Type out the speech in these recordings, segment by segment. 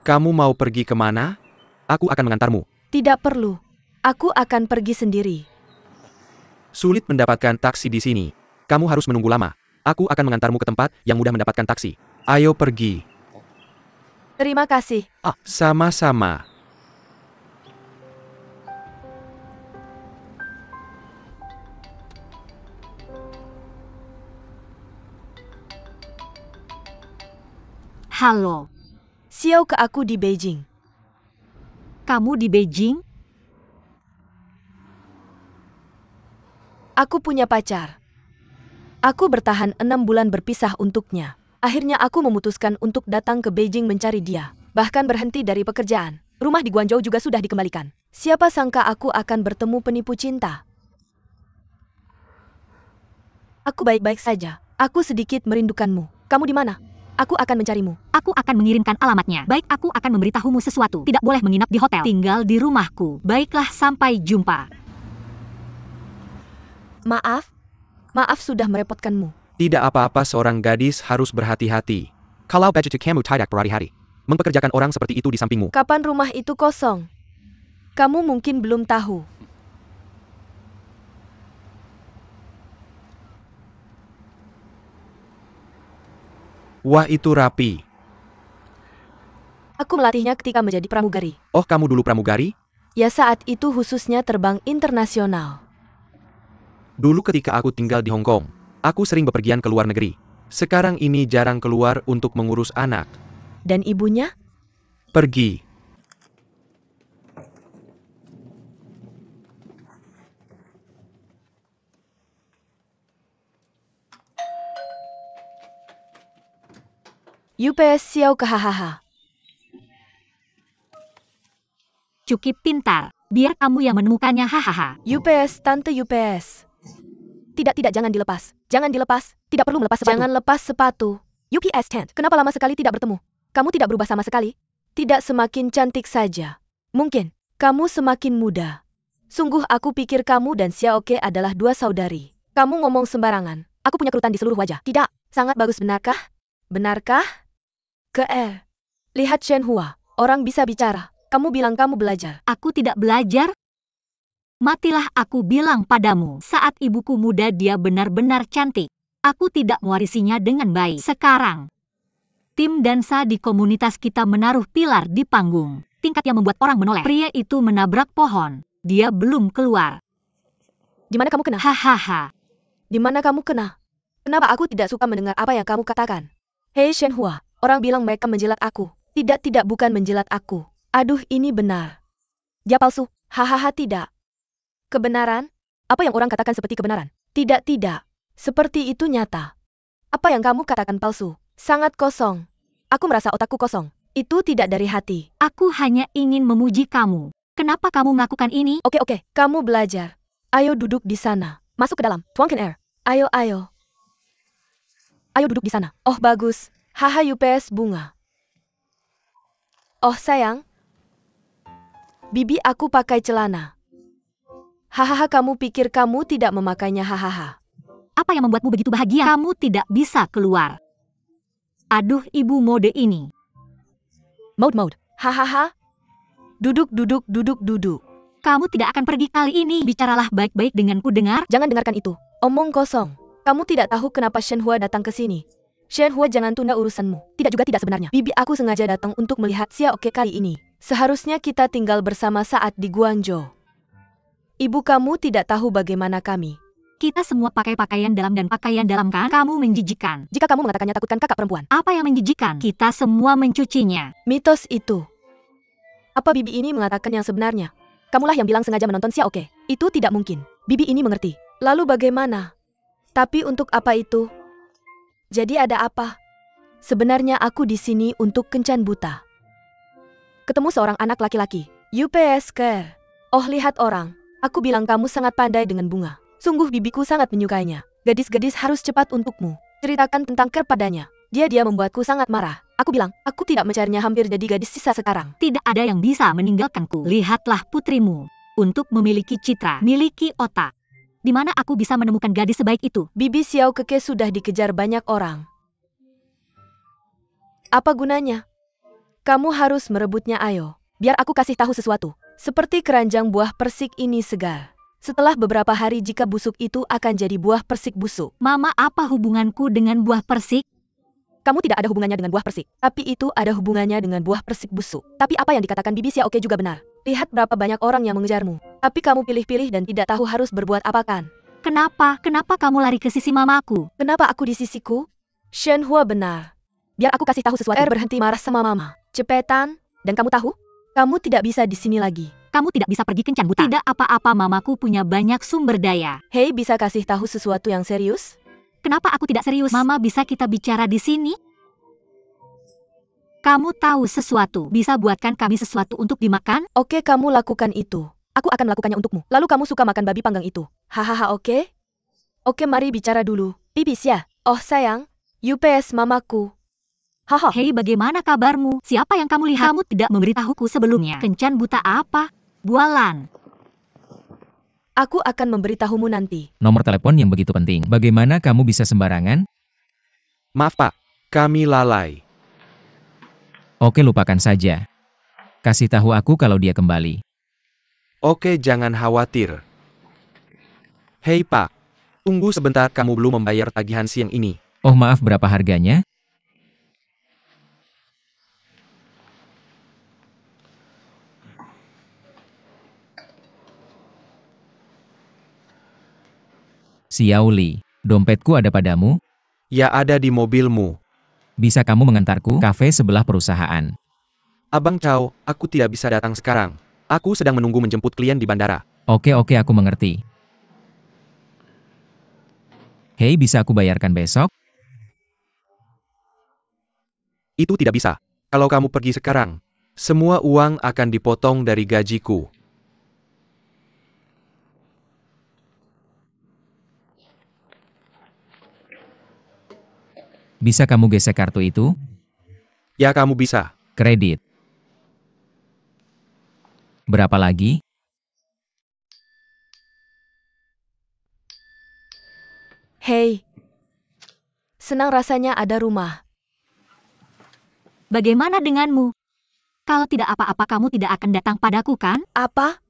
Kamu mau pergi kemana? Aku akan mengantarmu. Tidak perlu. Aku akan pergi sendiri. Sulit mendapatkan taksi di sini. Kamu harus menunggu lama. Aku akan mengantarmu ke tempat yang mudah mendapatkan taksi. Ayo pergi. Terima kasih. Sama-sama. Halo, Xiao ke aku di Beijing. kamu di Beijing? Aku punya pacar. Aku bertahan 6 bulan berpisah untuknya. Akhirnya aku memutuskan untuk datang ke Beijing mencari dia. Bahkan berhenti dari pekerjaan. Rumah di Guangzhou juga sudah dikembalikan. Siapa sangka aku akan bertemu penipu cinta. Aku baik-baik saja. Aku sedikit merindukanmu. Kamu di mana? Aku akan mencarimu. Aku akan mengirimkan alamatnya. Baik, aku akan memberitahumu sesuatu. Tidak boleh menginap di hotel. Tinggal di rumahku. Baiklah, sampai jumpa. Maaf sudah merepotkanmu. Tidak apa-apa, seorang gadis harus berhati-hati. Kalau budget kamu tidak berhari-hari. Mempekerjakan orang seperti itu di sampingmu. Kapan rumah itu kosong? Kamu mungkin belum tahu. Wah, itu rapi. Aku melatihnya ketika menjadi pramugari. Oh, kamu dulu pramugari? Ya, saat itu khususnya terbang internasional. Dulu ketika aku tinggal di Hong Kong, aku sering bepergian ke luar negeri. Sekarang ini jarang keluar untuk mengurus anak. Dan ibunya? Pergi. UPS Xiao ke hahaha. Cukup pintar. Biar kamu yang menemukannya, hahaha. UPS, Tante UPS. Tidak, jangan dilepas. Jangan dilepas. Tidak perlu melepas sepatu. Jangan lepas sepatu. UPS Tent, kenapa lama sekali tidak bertemu? Kamu tidak berubah sama sekali? Tidak, semakin cantik saja. Mungkin, kamu semakin muda. Sungguh aku pikir kamu dan Xiaoke adalah dua saudari. Kamu ngomong sembarangan. Aku punya kerutan di seluruh wajah. Tidak, sangat bagus, benarkah? Benarkah? Lihat Shenhua, orang bisa bicara. Kamu bilang kamu belajar. Aku tidak belajar. Matilah, aku bilang padamu. Saat ibuku muda dia benar-benar cantik. Aku tidak mewarisinya dengan baik. Sekarang, tim dansa di komunitas kita menaruh pilar di panggung. Tingkat yang membuat orang menoleh. Pria itu menabrak pohon. Dia belum keluar. Di mana kamu kena? Hahaha. Di mana kamu kena? Kenapa aku tidak suka mendengar apa yang kamu katakan? Hei Shenhua, orang bilang mereka menjilat aku. Tidak, bukan menjilat aku. Aduh, ini benar. Dia palsu. Hahaha, tidak. Kebenaran? Apa yang orang katakan seperti kebenaran? Tidak. Seperti itu nyata. Apa yang kamu katakan palsu? Sangat kosong. Aku merasa otakku kosong. Itu tidak dari hati. Aku hanya ingin memuji kamu. Kenapa kamu melakukan ini? Oke, kamu belajar. Ayo duduk di sana. Masuk ke dalam. Tuangkan air. Ayo. Ayo duduk di sana. Oh, bagus. Haha, UPS bunga. Oh, sayang. Bibi, aku pakai celana. Hahaha, kamu pikir kamu tidak memakainya, hahaha. Apa yang membuatmu begitu bahagia? Kamu tidak bisa keluar. Aduh, ibu mode ini. Mode. Hahaha. Duduk. Kamu tidak akan pergi kali ini. Bicaralah baik-baik denganku, dengar. Jangan dengarkan itu. Omong kosong. Kamu tidak tahu kenapa Shenhua datang ke sini. Shenhua, jangan tunda urusanmu. Tidak sebenarnya. Bibi, aku sengaja datang untuk melihat Xiaoke kali ini. Seharusnya kita tinggal bersama saat di Guangzhou. Ibu kamu tidak tahu bagaimana kami. Kita semua pakai pakaian dalam dan pakaian dalam kan? Kamu menjijikan. Jika kamu mengatakannya takutkan kakak perempuan. Apa yang menjijikan? Kita semua mencucinya. Mitos itu. Apa Bibi ini mengatakan yang sebenarnya? Kamulah yang bilang sengaja menonton Xiaoke. Itu tidak mungkin. Bibi ini mengerti. Lalu bagaimana? Tapi untuk apa itu? Jadi ada apa? Sebenarnya aku di sini untuk kencan buta. Ketemu seorang anak laki-laki. UPS care. Oh, lihat orang. Aku bilang kamu sangat pandai dengan bunga. Sungguh bibiku sangat menyukainya. Gadis-gadis harus cepat untukmu. Ceritakan tentang Ker padanya. Dia membuatku sangat marah. Aku bilang, aku tidak mencarinya, hampir jadi gadis sisa sekarang. Tidak ada yang bisa meninggalkanku. Lihatlah putrimu. Untuk memiliki citra, miliki otak. Di mana aku bisa menemukan gadis sebaik itu? Bibi Xiaoke sudah dikejar banyak orang. Apa gunanya? Kamu harus merebutnya, ayo. Biar aku kasih tahu sesuatu. Seperti keranjang buah persik ini segar. Setelah beberapa hari jika busuk itu akan jadi buah persik busuk. Mama, apa hubunganku dengan buah persik? Kamu tidak ada hubungannya dengan buah persik. Tapi itu ada hubungannya dengan buah persik busuk. Tapi apa yang dikatakan Bibi Xiaoke juga benar. Lihat berapa banyak orang yang mengejarmu. Tapi kamu pilih-pilih dan tidak tahu harus berbuat apa kan? Kenapa? Kenapa kamu lari ke sisi mamaku? Kenapa aku di sisiku? Shenhua benar. Biar aku kasih tahu sesuatu. Berhenti marah sama mama. Cepetan. Dan kamu tahu? Kamu tidak bisa di sini lagi. Kamu tidak bisa pergi kencan buta. Tidak apa-apa, mamaku punya banyak sumber daya. Hei, bisa kasih tahu sesuatu yang serius? Kenapa aku tidak serius? Mama, bisa kita bicara di sini? Kamu tahu sesuatu, bisa buatkan kami sesuatu untuk dimakan? Oke, kamu lakukan itu. Aku akan melakukannya untukmu. Lalu kamu suka makan babi panggang itu. Hahaha, oke? Oke, mari bicara dulu. Bibis ya? Oh sayang, UPS mamaku. Haha. Hei, bagaimana kabarmu? Siapa yang kamu lihat? Kamu tidak memberitahuku sebelumnya. Kencan buta apa? Bualan. Aku akan memberitahumu nanti. Nomor telepon yang begitu penting. Bagaimana kamu bisa sembarangan? Maaf Pak, kami lalai. Oke, lupakan saja. Kasih tahu aku kalau dia kembali. Oke, jangan khawatir. Hei Pak, tunggu sebentar, kamu belum membayar tagihan siang ini. Oh maaf, berapa harganya? Xiao Li, dompetku ada padamu? Ya, ada di mobilmu. Bisa kamu mengantarku kafe sebelah perusahaan? Abang Chow, aku tidak bisa datang sekarang. Aku sedang menunggu menjemput klien di bandara. Oke, aku mengerti. Hei, bisa aku bayarkan besok? Itu tidak bisa. Kalau kamu pergi sekarang, semua uang akan dipotong dari gajiku. Bisa kamu gesek kartu itu? Ya, kamu bisa. Kredit. Berapa lagi? Hei. Senang rasanya ada rumah. Bagaimana denganmu? Kalau tidak apa-apa, kamu tidak akan datang padaku, kan? Apa?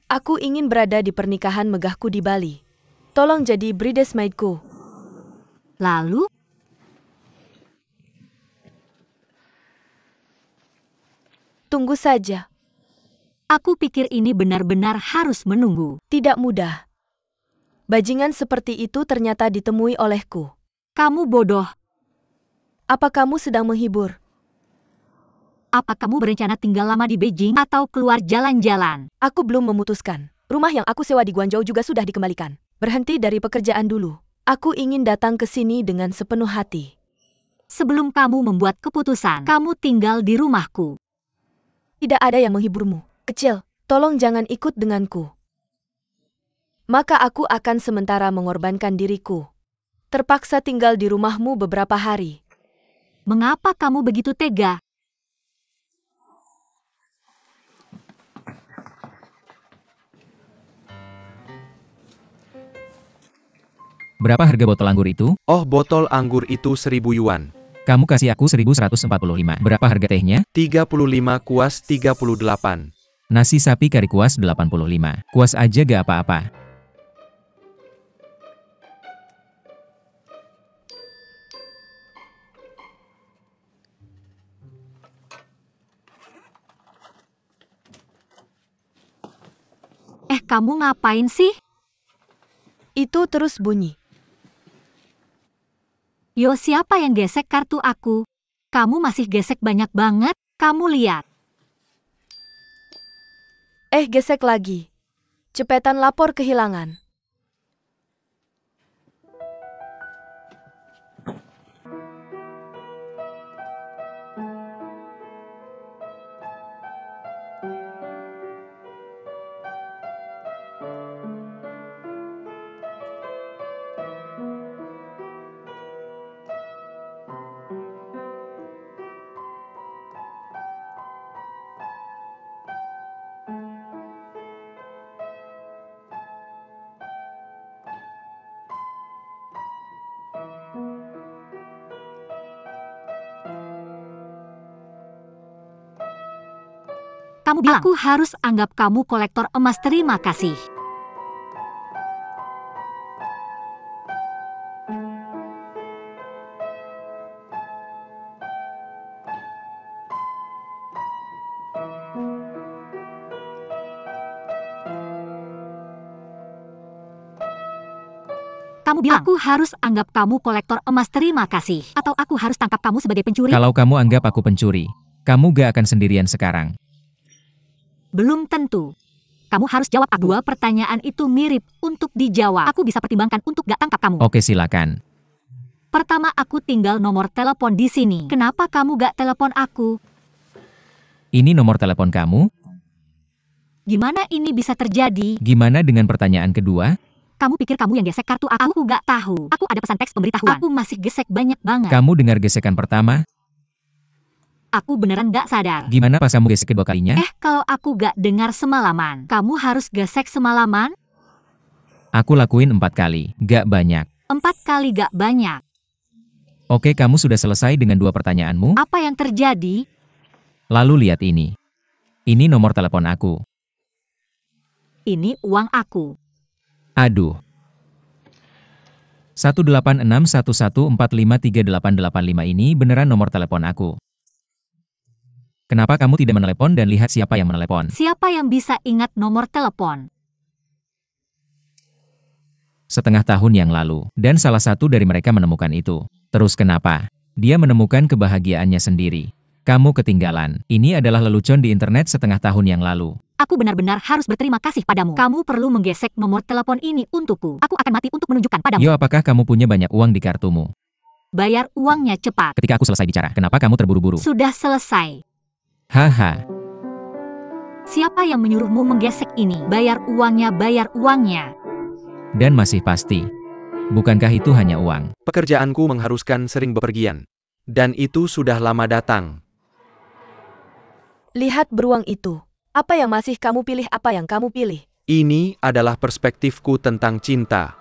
Aku ingin berada di pernikahan megahku di Bali. Tolong jadi bridesmaidku. Lalu? Tunggu saja. Aku pikir ini benar-benar harus menunggu. Tidak mudah. Bajingan seperti itu ternyata ditemui olehku. Kamu bodoh. Apa kamu sedang menghibur? Apa kamu berencana tinggal lama di Beijing atau keluar jalan-jalan? Aku belum memutuskan. Rumah yang aku sewa di Guangzhou juga sudah dikembalikan. Berhenti dari pekerjaan dulu. Aku ingin datang ke sini dengan sepenuh hati. Sebelum kamu membuat keputusan, kamu tinggal di rumahku. Tidak ada yang menghiburmu. Kecil, tolong jangan ikut denganku. Maka aku akan sementara mengorbankan diriku. Terpaksa tinggal di rumahmu beberapa hari. Mengapa kamu begitu tega? Berapa harga botol anggur itu? Oh, botol anggur itu 1.000 yuan. Kamu kasih aku 1.145. Berapa harga tehnya? 35 kuas 38. Nasi sapi kari kuas 85. Kuas aja gak apa-apa. Kamu ngapain sih? Itu terus bunyi. Yo, siapa yang gesek kartu aku? Kamu masih gesek banyak banget, kamu lihat. Gesek lagi. Cepetan lapor kehilangan. Kamu bilang aku harus anggap kamu kolektor emas. Terima kasih. Kamu bilang aku harus anggap kamu kolektor emas. Terima kasih. Atau aku harus tangkap kamu sebagai pencuri? Kalau kamu anggap aku pencuri, kamu gak akan sendirian sekarang. Belum tentu. Kamu harus jawab aku. Dua pertanyaan itu mirip untuk dijawab. Aku bisa pertimbangkan untuk gak tangkap kamu. Oke, silakan. Pertama, aku tinggal nomor telepon di sini. Kenapa kamu gak telepon aku? Ini nomor telepon kamu? Gimana ini bisa terjadi? Gimana dengan pertanyaan kedua? Kamu pikir kamu yang gesek kartu aku? Aku gak tahu. Aku ada pesan teks pemberitahuan. Aku masih gesek banyak banget. Kamu dengar gesekan pertama? Aku beneran gak sadar. Gimana pas kamu gesek kedua kalinya? Kalau aku gak dengar semalaman, kamu harus gesek semalaman? Aku lakuin 4 kali, gak banyak. 4 kali gak banyak. Oke, kamu sudah selesai dengan 2 pertanyaanmu? Apa yang terjadi? Lalu lihat ini. Ini nomor telepon aku. Ini uang aku. Aduh. 18611453885 ini beneran nomor telepon aku. Kenapa kamu tidak menelepon dan lihat siapa yang menelepon? Siapa yang bisa ingat nomor telepon? Setengah tahun yang lalu, dan salah satu dari mereka menemukan itu. Terus kenapa? Dia menemukan kebahagiaannya sendiri. Kamu ketinggalan. Ini adalah lelucon di internet setengah tahun yang lalu. Aku benar-benar harus berterima kasih padamu. Kamu perlu menggesek nomor telepon ini untukku. Aku akan mati untuk menunjukkan padamu. Yo, apakah kamu punya banyak uang di kartumu? Bayar uangnya cepat. Ketika aku selesai bicara, kenapa kamu terburu-buru? Sudah selesai. Haha. Siapa yang menyuruhmu menggesek ini? Bayar uangnya, bayar uangnya. Dan masih pasti. Bukankah itu hanya uang? Pekerjaanku mengharuskan sering bepergian. Dan itu sudah lama datang. Lihat beruang itu. Apa yang masih kamu pilih? Apa yang kamu pilih? Ini adalah perspektifku tentang cinta.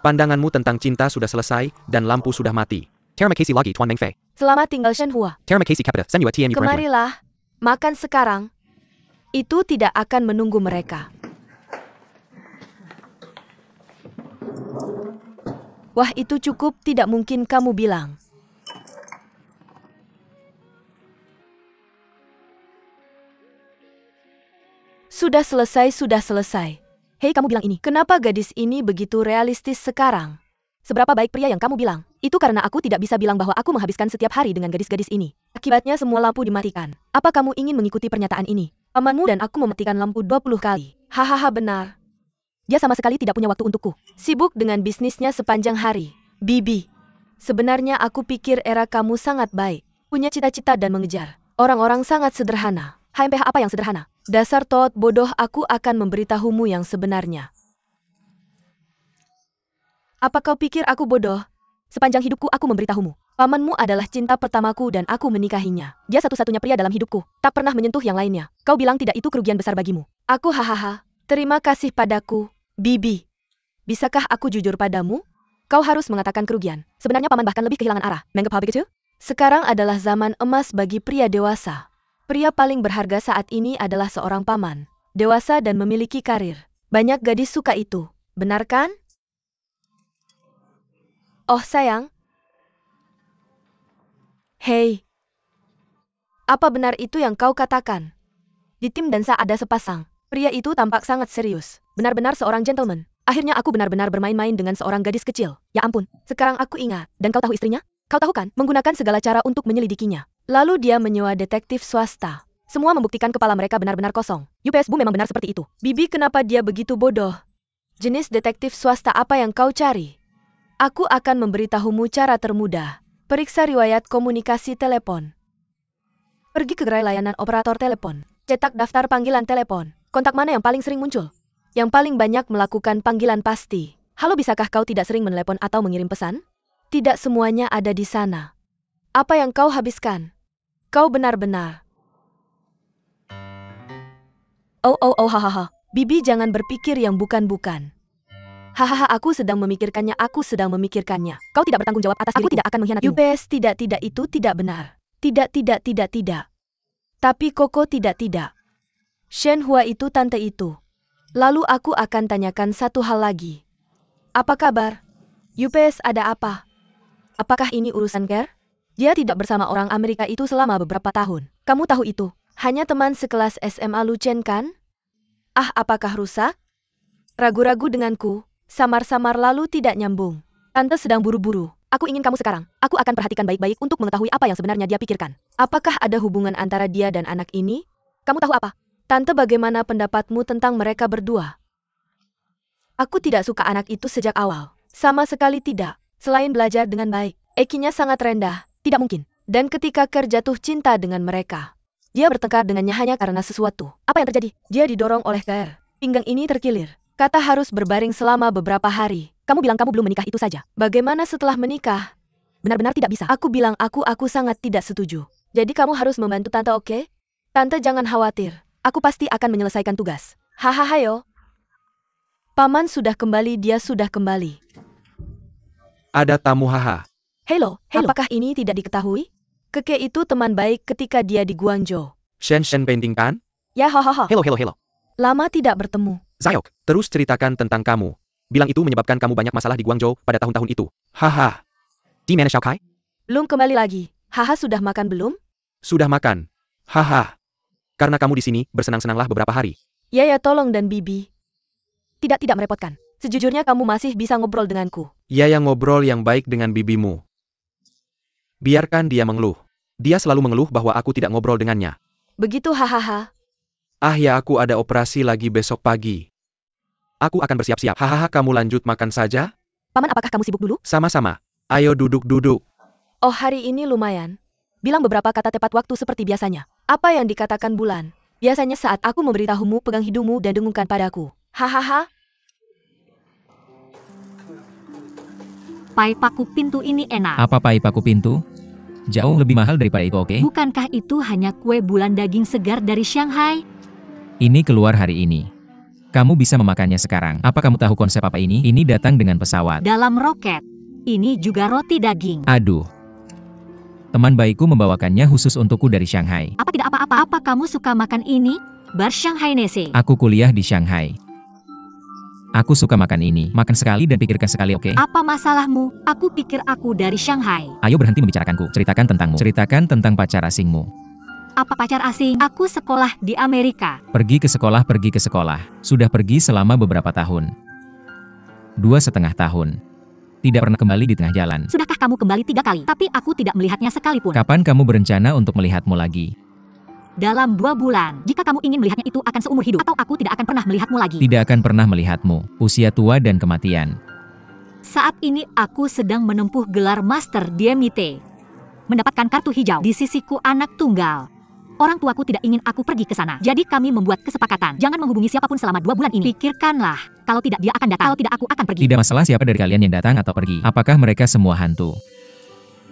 Pandanganmu tentang cinta sudah selesai, dan lampu sudah mati. Terima kasih lagi, Tuan Mengfei. Selamat tinggal Shen Hua. Terima kasih Kapita. Senua TMU Perempuan. Kemarilah. Makan sekarang. Itu tidak akan menunggu mereka. Wah, itu cukup, tidak mungkin kamu bilang. Sudah selesai, sudah selesai. Hei, kamu bilang ini. Kenapa gadis ini begitu realistis sekarang? Seberapa baik pria yang kamu bilang? Itu karena aku tidak bisa bilang bahwa aku menghabiskan setiap hari dengan gadis-gadis ini. Akibatnya semua lampu dimatikan. Apa kamu ingin mengikuti pernyataan ini? Pamanmu dan aku mematikan lampu 20 kali. Hahaha, benar. Dia sama sekali tidak punya waktu untukku. Sibuk dengan bisnisnya sepanjang hari. Bibi, sebenarnya aku pikir era kamu sangat baik. Punya cita-cita dan mengejar. Orang-orang sangat sederhana. HMPH apa yang sederhana? Dasar tot bodoh, aku akan memberitahumu yang sebenarnya. Apa kau pikir aku bodoh? Sepanjang hidupku aku memberitahumu. Pamanmu adalah cinta pertamaku dan aku menikahinya. Dia satu-satunya pria dalam hidupku. Tak pernah menyentuh yang lainnya. Kau bilang tidak, itu kerugian besar bagimu. Aku hahaha. Terima kasih padaku, Bibi. Bisakah aku jujur padamu? Kau harus mengatakan kerugian. Sebenarnya paman bahkan lebih kehilangan arah. Menganggap hal begitu? Sekarang adalah zaman emas bagi pria dewasa. Pria paling berharga saat ini adalah seorang paman. Dewasa dan memiliki karir. Banyak gadis suka itu. Benar kan? Oh sayang. Hei. Apa benar itu yang kau katakan? Di tim dansa ada sepasang. Pria itu tampak sangat serius. Benar-benar seorang gentleman. Akhirnya aku benar-benar bermain-main dengan seorang gadis kecil. Ya ampun, sekarang aku ingat. Dan kau tahu istrinya? Kau tahu kan? Menggunakan segala cara untuk menyelidikinya. Lalu dia menyewa detektif swasta. Semua membuktikan kepala mereka benar-benar kosong. UPS Bu memang benar seperti itu. Bibi, kenapa dia begitu bodoh? Jenis detektif swasta apa yang kau cari? Aku akan memberitahumu cara termudah. Periksa riwayat komunikasi telepon. Pergi ke gerai layanan operator telepon. Cetak daftar panggilan telepon. Kontak mana yang paling sering muncul? Yang paling banyak melakukan panggilan pasti. Halo, bisakah kau tidak sering menelepon atau mengirim pesan? Tidak semuanya ada di sana. Apa yang kau habiskan? Kau benar-benar. Oh, hahaha. Bibi, jangan berpikir yang bukan-bukan. Hahaha, aku sedang memikirkannya. Kau tidak bertanggung jawab atas diriku. Aku tidak akan mengkhianati. UPS, tidak, itu tidak benar. Tidak. Tapi Koko tidak. Shen Hua itu tante itu. Lalu aku akan tanyakan satu hal lagi. Apa kabar? UPS ada apa? Apakah ini urusan Care? Dia tidak bersama orang Amerika itu selama beberapa tahun. Kamu tahu itu. Hanya teman sekelas SMA Lucien kan? Ah, apakah rusak? Ragu-ragu denganku, samar-samar lalu tidak nyambung. Tante sedang buru-buru. Aku ingin kamu sekarang. Aku akan perhatikan baik-baik untuk mengetahui apa yang sebenarnya dia pikirkan. Apakah ada hubungan antara dia dan anak ini? Kamu tahu apa? Tante, bagaimana pendapatmu tentang mereka berdua? Aku tidak suka anak itu sejak awal. Sama sekali tidak. Selain belajar dengan baik, IQ-nya sangat rendah. Tidak mungkin. Dan ketika Ker jatuh cinta dengan mereka, dia bertengkar dengannya hanya karena sesuatu. Apa yang terjadi? Dia didorong oleh Ker. Pinggang ini terkilir. Kata harus berbaring selama beberapa hari. Kamu bilang kamu belum menikah itu saja. Bagaimana setelah menikah? Benar-benar tidak bisa. Aku bilang aku sangat tidak setuju. Jadi kamu harus membantu Tante, oke? Tante jangan khawatir. Aku pasti akan menyelesaikan tugas. Hahaha yo. Paman sudah kembali, dia sudah kembali. Ada tamu, haha. Hello. Apakah ini tidak diketahui? Keke itu teman baik ketika dia di Guangzhou. Shen painting kan? Ya hahaha. Hello. Lama tidak bertemu. Zayok, terus ceritakan tentang kamu. Bilang itu menyebabkan kamu banyak masalah di Guangzhou pada tahun-tahun itu. Haha. Di mana Xiaokai? Belum kembali lagi. Haha, sudah makan belum? Sudah makan. Haha. Karena kamu di sini, bersenang-senanglah beberapa hari. Ya tolong dan Bibi. Tidak merepotkan. Sejujurnya kamu masih bisa ngobrol denganku. Ya yang ngobrol yang baik dengan bibimu. Biarkan dia mengeluh. Dia selalu mengeluh bahwa aku tidak ngobrol dengannya. Begitu hahaha. Ah ya, aku ada operasi lagi besok pagi. Aku akan bersiap-siap. Hahaha, kamu lanjut makan saja? Paman, apakah kamu sibuk dulu? Sama-sama. Ayo duduk. Oh, hari ini lumayan. Bilang beberapa kata tepat waktu seperti biasanya. Apa yang dikatakan Bulan? Biasanya saat aku memberitahumu, pegang hidungmu dan dengungkan padaku. Hahaha. Pai paku pintu ini enak. Apa pai paku pintu? Jauh lebih mahal daripada itu, oke? Bukankah itu hanya kue bulan daging segar dari Shanghai? Ini keluar hari ini. Kamu bisa memakannya sekarang. Apa kamu tahu konsep apa ini? Ini datang dengan pesawat. Dalam roket. Ini juga roti daging. Aduh. Teman baikku membawakannya khusus untukku dari Shanghai. Apa tidak apa-apa? Apa kamu suka makan ini? Bar Shanghai Nese. Aku kuliah di Shanghai. Aku suka makan ini. Makan sekali dan pikirkan sekali, oke? Apa masalahmu? Aku pikir aku dari Shanghai. Ayo berhenti membicarakanku. Ceritakan tentangmu. Ceritakan tentang pacar asingmu. Apa pacar asing? Aku sekolah di Amerika. Pergi ke sekolah. Sudah pergi selama beberapa tahun. 2,5 tahun. Tidak pernah kembali di tengah jalan. Sudahkah kamu kembali 3 kali? Tapi aku tidak melihatnya sekalipun. Kapan kamu berencana untuk melihatmu lagi? Dalam 2 bulan. Jika kamu ingin melihatnya itu akan seumur hidup. Atau aku tidak akan pernah melihatmu lagi. Tidak akan pernah melihatmu. Usia tua dan kematian. Saat ini aku sedang menempuh gelar Master di MIT. Mendapatkan kartu hijau di sisiku anak tunggal. Orang tuaku tidak ingin aku pergi ke sana. Jadi kami membuat kesepakatan. Jangan menghubungi siapapun selama 2 bulan ini. Pikirkanlah. Kalau tidak dia akan datang. Kalau tidak aku akan pergi. Tidak masalah siapa dari kalian yang datang atau pergi. Apakah mereka semua hantu?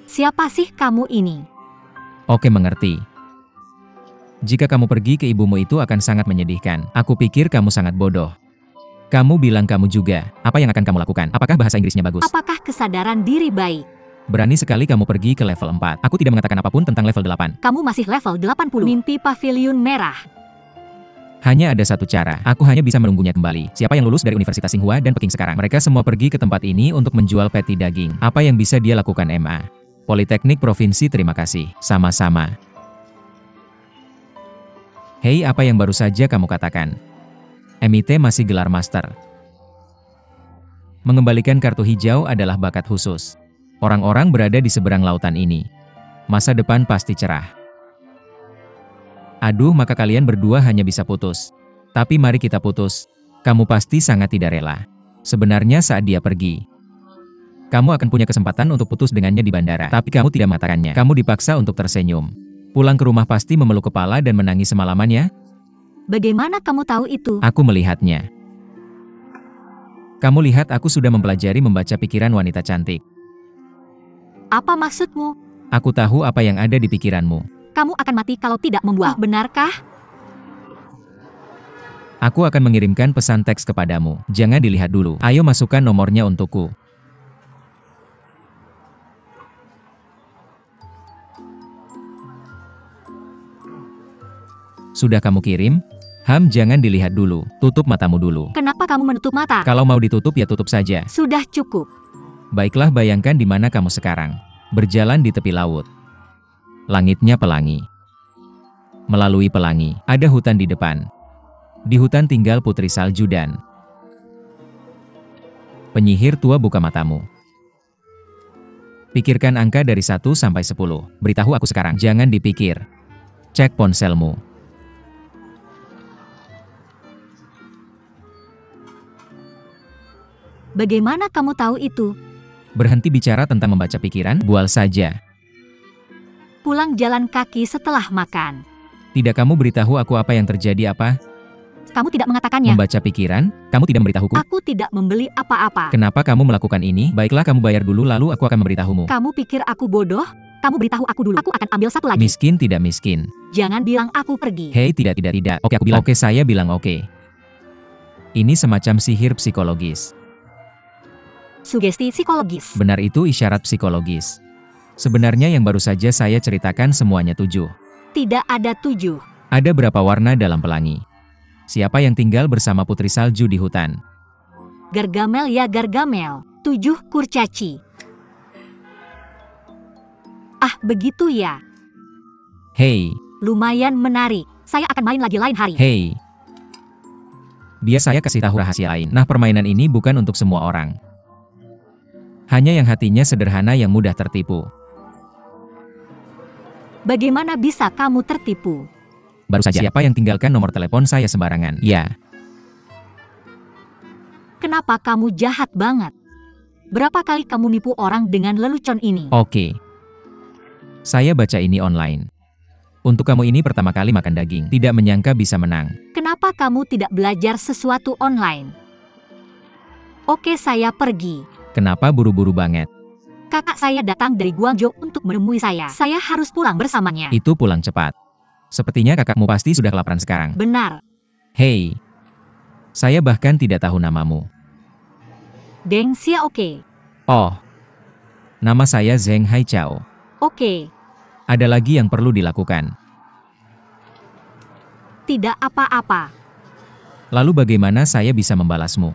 Siapa sih kamu ini? Oke, mengerti. Jika kamu pergi ke ibumu itu akan sangat menyedihkan. Aku pikir kamu sangat bodoh. Kamu bilang kamu juga. Apa yang akan kamu lakukan? Apakah bahasa Inggrisnya bagus? Apakah kesadaran diri baik? Berani sekali kamu pergi ke level 4. Aku tidak mengatakan apapun tentang level 8. Kamu masih level 80. Mimpi pavilion merah. Hanya ada satu cara. Aku hanya bisa menunggunya kembali. Siapa yang lulus dari Universitas Tsinghua dan Peking sekarang? Mereka semua pergi ke tempat ini untuk menjual patty daging. Apa yang bisa dia lakukan, MA? Politeknik Provinsi, terima kasih. Sama-sama. Hei, apa yang baru saja kamu katakan? MIT masih gelar master. Mengembalikan kartu hijau adalah bakat khusus. Orang-orang berada di seberang lautan ini. Masa depan pasti cerah. Aduh, maka kalian berdua hanya bisa putus. Tapi mari kita putus. Kamu pasti sangat tidak rela. Sebenarnya saat dia pergi, kamu akan punya kesempatan untuk putus dengannya di bandara. Tapi kamu tidak mengatakannya. Kamu dipaksa untuk tersenyum. Pulang ke rumah pasti memeluk kepala dan menangis semalamannya. Bagaimana kamu tahu itu? Aku melihatnya. Kamu lihat, aku sudah mempelajari membaca pikiran wanita cantik. Apa maksudmu? Aku tahu apa yang ada di pikiranmu. Kamu akan mati kalau tidak membuang. Oh, benarkah? Aku akan mengirimkan pesan teks kepadamu. Jangan dilihat dulu. Ayo masukkan nomornya untukku. Sudah kamu kirim? Jangan dilihat dulu. Tutup matamu dulu. Kenapa kamu menutup mata? Kalau mau ditutup ya tutup saja. Sudah cukup. Baiklah, bayangkan di mana kamu sekarang. Berjalan di tepi laut. Langitnya pelangi. Melalui pelangi, ada hutan di depan. Di hutan tinggal putri salju dan penyihir tua. Buka matamu. Pikirkan angka dari 1 sampai 10. Beritahu aku sekarang. Jangan dipikir. Cek ponselmu. Bagaimana kamu tahu itu? Berhenti bicara tentang membaca pikiran, bual saja. Pulang jalan kaki setelah makan. Tidak, kamu beritahu aku apa yang terjadi apa? Kamu tidak mengatakannya. Membaca pikiran? Kamu tidak memberitahuku? Aku tidak membeli apa-apa. Kenapa kamu melakukan ini? Baiklah, kamu bayar dulu lalu aku akan memberitahumu. Kamu pikir aku bodoh? Kamu beritahu aku dulu. Aku akan ambil satu lagi. Miskin tidak miskin. Jangan bilang aku pergi. Hei, tidak. Oke, aku bilang. Oke, saya bilang oke. Ini semacam sihir psikologis. Sugesti psikologis. Benar, itu isyarat psikologis. Sebenarnya yang baru saja saya ceritakan semuanya 7. Tidak ada 7. Ada berapa warna dalam pelangi? Siapa yang tinggal bersama putri salju di hutan? Gargamel ya Gargamel. 7 kurcaci. Ah, begitu ya. Hei, Lumayan menarik. Saya akan main lagi lain hari. hei. Biar saya kasih tahu rahasia lain. Nah, permainan ini bukan untuk semua orang. Hanya yang hatinya sederhana yang mudah tertipu. Bagaimana bisa kamu tertipu? Baru saja siapa yang tinggalkan nomor telepon saya sembarangan? Ya, Kenapa kamu jahat banget? Berapa kali kamu nipu orang dengan lelucon ini? oke. Saya baca ini online. Untuk kamu ini pertama kali makan daging. Tidak menyangka bisa menang. Kenapa kamu tidak belajar sesuatu online? Oke, saya pergi. Kenapa buru-buru banget? Kakak saya datang dari Guangzhou untuk menemui saya. Saya harus pulang bersamanya. Itu pulang cepat. Sepertinya kakakmu pasti sudah kelaparan sekarang. Benar. Hei, saya bahkan tidak tahu namamu. Deng Xia oke. Oh, nama saya Zheng Haichao. Oke. Ada lagi yang perlu dilakukan. Tidak apa-apa. Lalu bagaimana saya bisa membalasmu?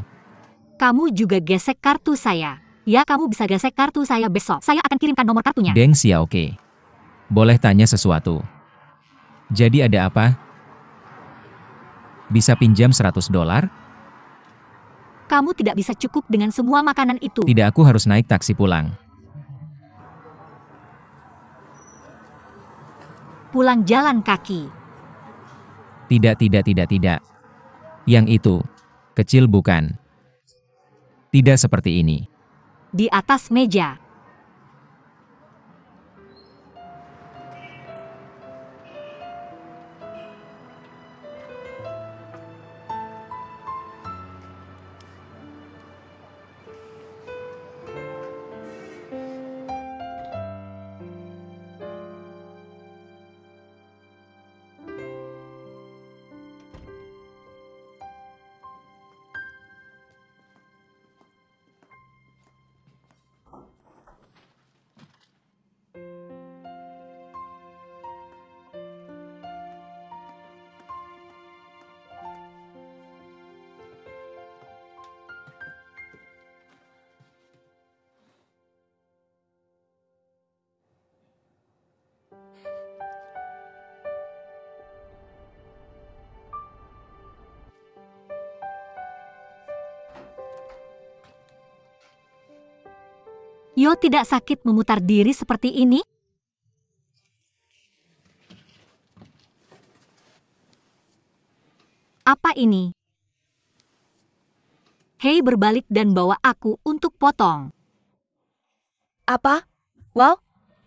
Kamu juga gesek kartu saya. Ya, kamu bisa gesek kartu saya besok. Saya akan kirimkan nomor kartunya. Deng Xiaoke. Boleh tanya sesuatu? Jadi ada apa? Bisa pinjam $100? Kamu tidak bisa cukup dengan semua makanan itu. Tidak, aku harus naik taksi pulang. Pulang jalan kaki. Tidak. Yang itu. Kecil bukan? Tidak seperti ini. Di atas meja. Yo tidak sakit memutar diri seperti ini? Apa ini? Hei, berbalik dan bawa aku untuk potong. Apa? Wow?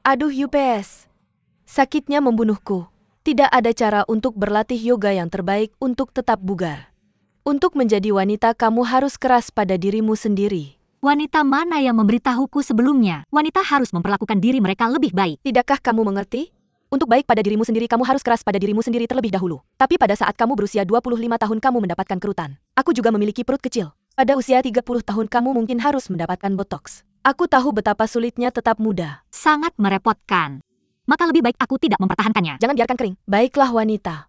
Aduh UPS. Sakitnya membunuhku. Tidak ada cara untuk berlatih yoga yang terbaik untuk tetap bugar. Untuk menjadi wanita kamu harus keras pada dirimu sendiri. Wanita mana yang memberitahuku sebelumnya? Wanita harus memperlakukan diri mereka lebih baik. Tidakkah kamu mengerti? Untuk baik pada dirimu sendiri kamu harus keras pada dirimu sendiri terlebih dahulu. Tapi pada saat kamu berusia 25 tahun kamu mendapatkan kerutan. Aku juga memiliki perut kecil. Pada usia 30 tahun kamu mungkin harus mendapatkan botox. Aku tahu betapa sulitnya tetap muda. Sangat merepotkan. Maka lebih baik aku tidak mempertahankannya. Jangan biarkan kering. Baiklah wanita.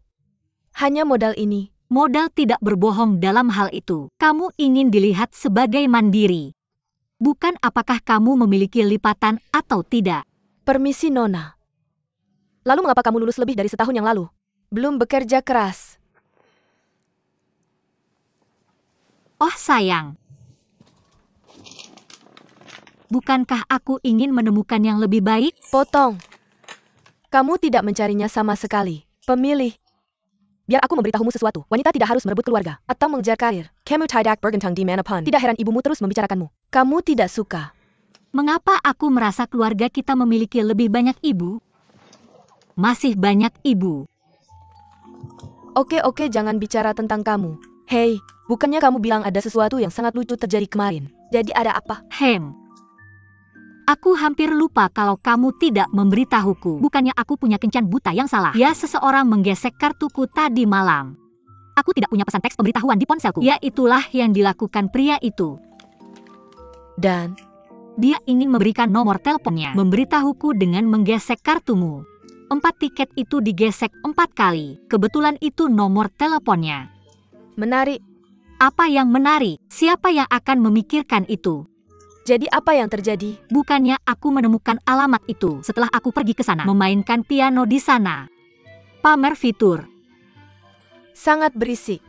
Hanya modal ini. Modal tidak berbohong dalam hal itu. Kamu ingin dilihat sebagai mandiri. Bukan apakah kamu memiliki lipatan atau tidak. Permisi Nona. Lalu mengapa kamu lulus lebih dari setahun yang lalu? Belum bekerja keras. Oh sayang. Bukankah aku ingin menemukan yang lebih baik? Potong. Kamu tidak mencarinya sama sekali. Pemilih. Biar aku memberitahumu sesuatu. Wanita tidak harus merebut keluarga atau mengejar karir. Kamu tidak bergantang di manapun. Tidak heran ibumu terus membicarakanmu. Kamu tidak suka. Mengapa aku merasa keluarga kita memiliki lebih banyak ibu? Masih banyak ibu. Oke, jangan bicara tentang kamu. Hei, bukannya kamu bilang ada sesuatu yang sangat lucu terjadi kemarin. Jadi ada apa? Aku hampir lupa kalau kamu tidak memberitahuku. Bukannya aku punya kencan buta yang salah. Ya, seseorang menggesek kartuku tadi malam. Aku tidak punya pesan teks pemberitahuan di ponselku. Ya, itulah yang dilakukan pria itu. Dan dia ingin memberikan nomor teleponnya. Memberitahuku dengan menggesek kartumu. 4 tiket itu digesek 4 kali. Kebetulan itu nomor teleponnya. menarik. Apa yang menarik? Siapa yang akan memikirkan itu? Jadi apa yang terjadi? Bukannya aku menemukan alamat itu setelah aku pergi ke sana, memainkan piano di sana. Pamer fitur. Sangat berisik.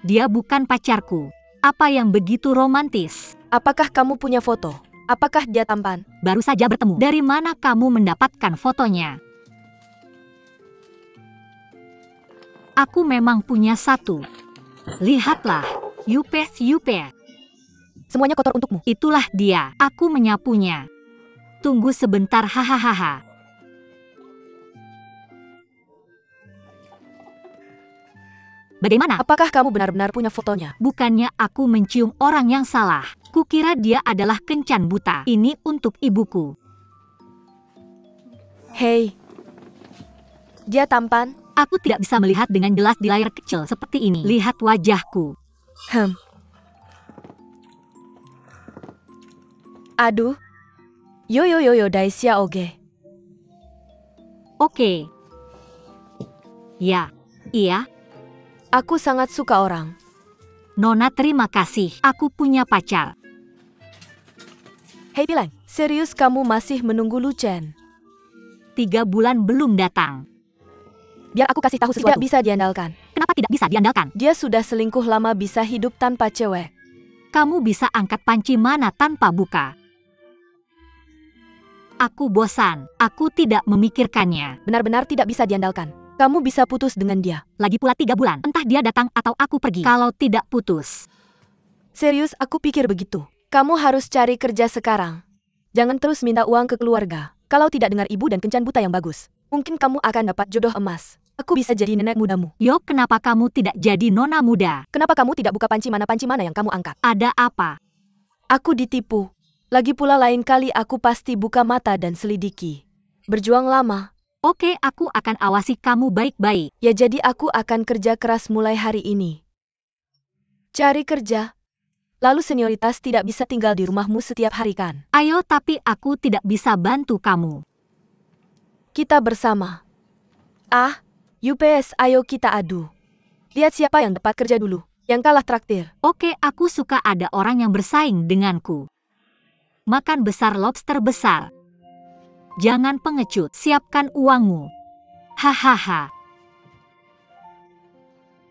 Dia bukan pacarku. Apa yang begitu romantis? Apakah kamu punya foto? Apakah dia tampan? Baru saja bertemu. Dari mana kamu mendapatkan fotonya? Aku memang punya satu. Lihatlah. Yupes. Semuanya kotor untukmu. Itulah dia. Aku menyapunya. Tunggu sebentar, hahaha. Bagaimana? Apakah kamu benar-benar punya fotonya? Bukannya aku mencium orang yang salah. Kukira dia adalah kencan buta. Ini untuk ibuku. Hei. Dia tampan? Aku tidak bisa melihat dengan jelas di layar kecil seperti ini. Lihat wajahku. Aduh. Yo, Daisya oge. Oke. Ya. Iya. Aku sangat suka orang. Nona, terima kasih. Aku punya pacar. Hei Pilang, serius kamu masih menunggu Lucen? 3 bulan belum datang. Biar aku kasih tahu sesuatu. Tidak bisa diandalkan. Kenapa tidak bisa diandalkan? Dia sudah selingkuh lama, bisa hidup tanpa cewek. Kamu bisa angkat panci mana tanpa buka? Aku bosan. Aku tidak memikirkannya. Benar-benar tidak bisa diandalkan. Kamu bisa putus dengan dia. Lagi pula 3 bulan. Entah dia datang atau aku pergi. Kalau tidak putus. Serius, aku pikir begitu. Kamu harus cari kerja sekarang. Jangan terus minta uang ke keluarga. Kalau tidak dengar ibu dan kencan buta yang bagus, mungkin kamu akan dapat jodoh emas. Aku bisa jadi nenek mudamu. Yo, kenapa kamu tidak jadi nona muda? Kenapa kamu tidak buka panci mana yang kamu angkat? Ada apa? Aku ditipu. Lagi pula lain kali aku pasti buka mata dan selidiki. Berjuang lama. Oke, aku akan awasi kamu baik-baik. Ya, jadi aku akan kerja keras mulai hari ini. Cari kerja. Lalu senioritas tidak bisa tinggal di rumahmu setiap hari kan? Ayo, tapi aku tidak bisa bantu kamu. Kita bersama. UPS, ayo kita adu. Lihat siapa yang dapat kerja dulu. Yang kalah traktir. Oke, aku suka ada orang yang bersaing denganku. Makan besar lobster besar. Jangan pengecut, siapkan uangmu. Hahaha.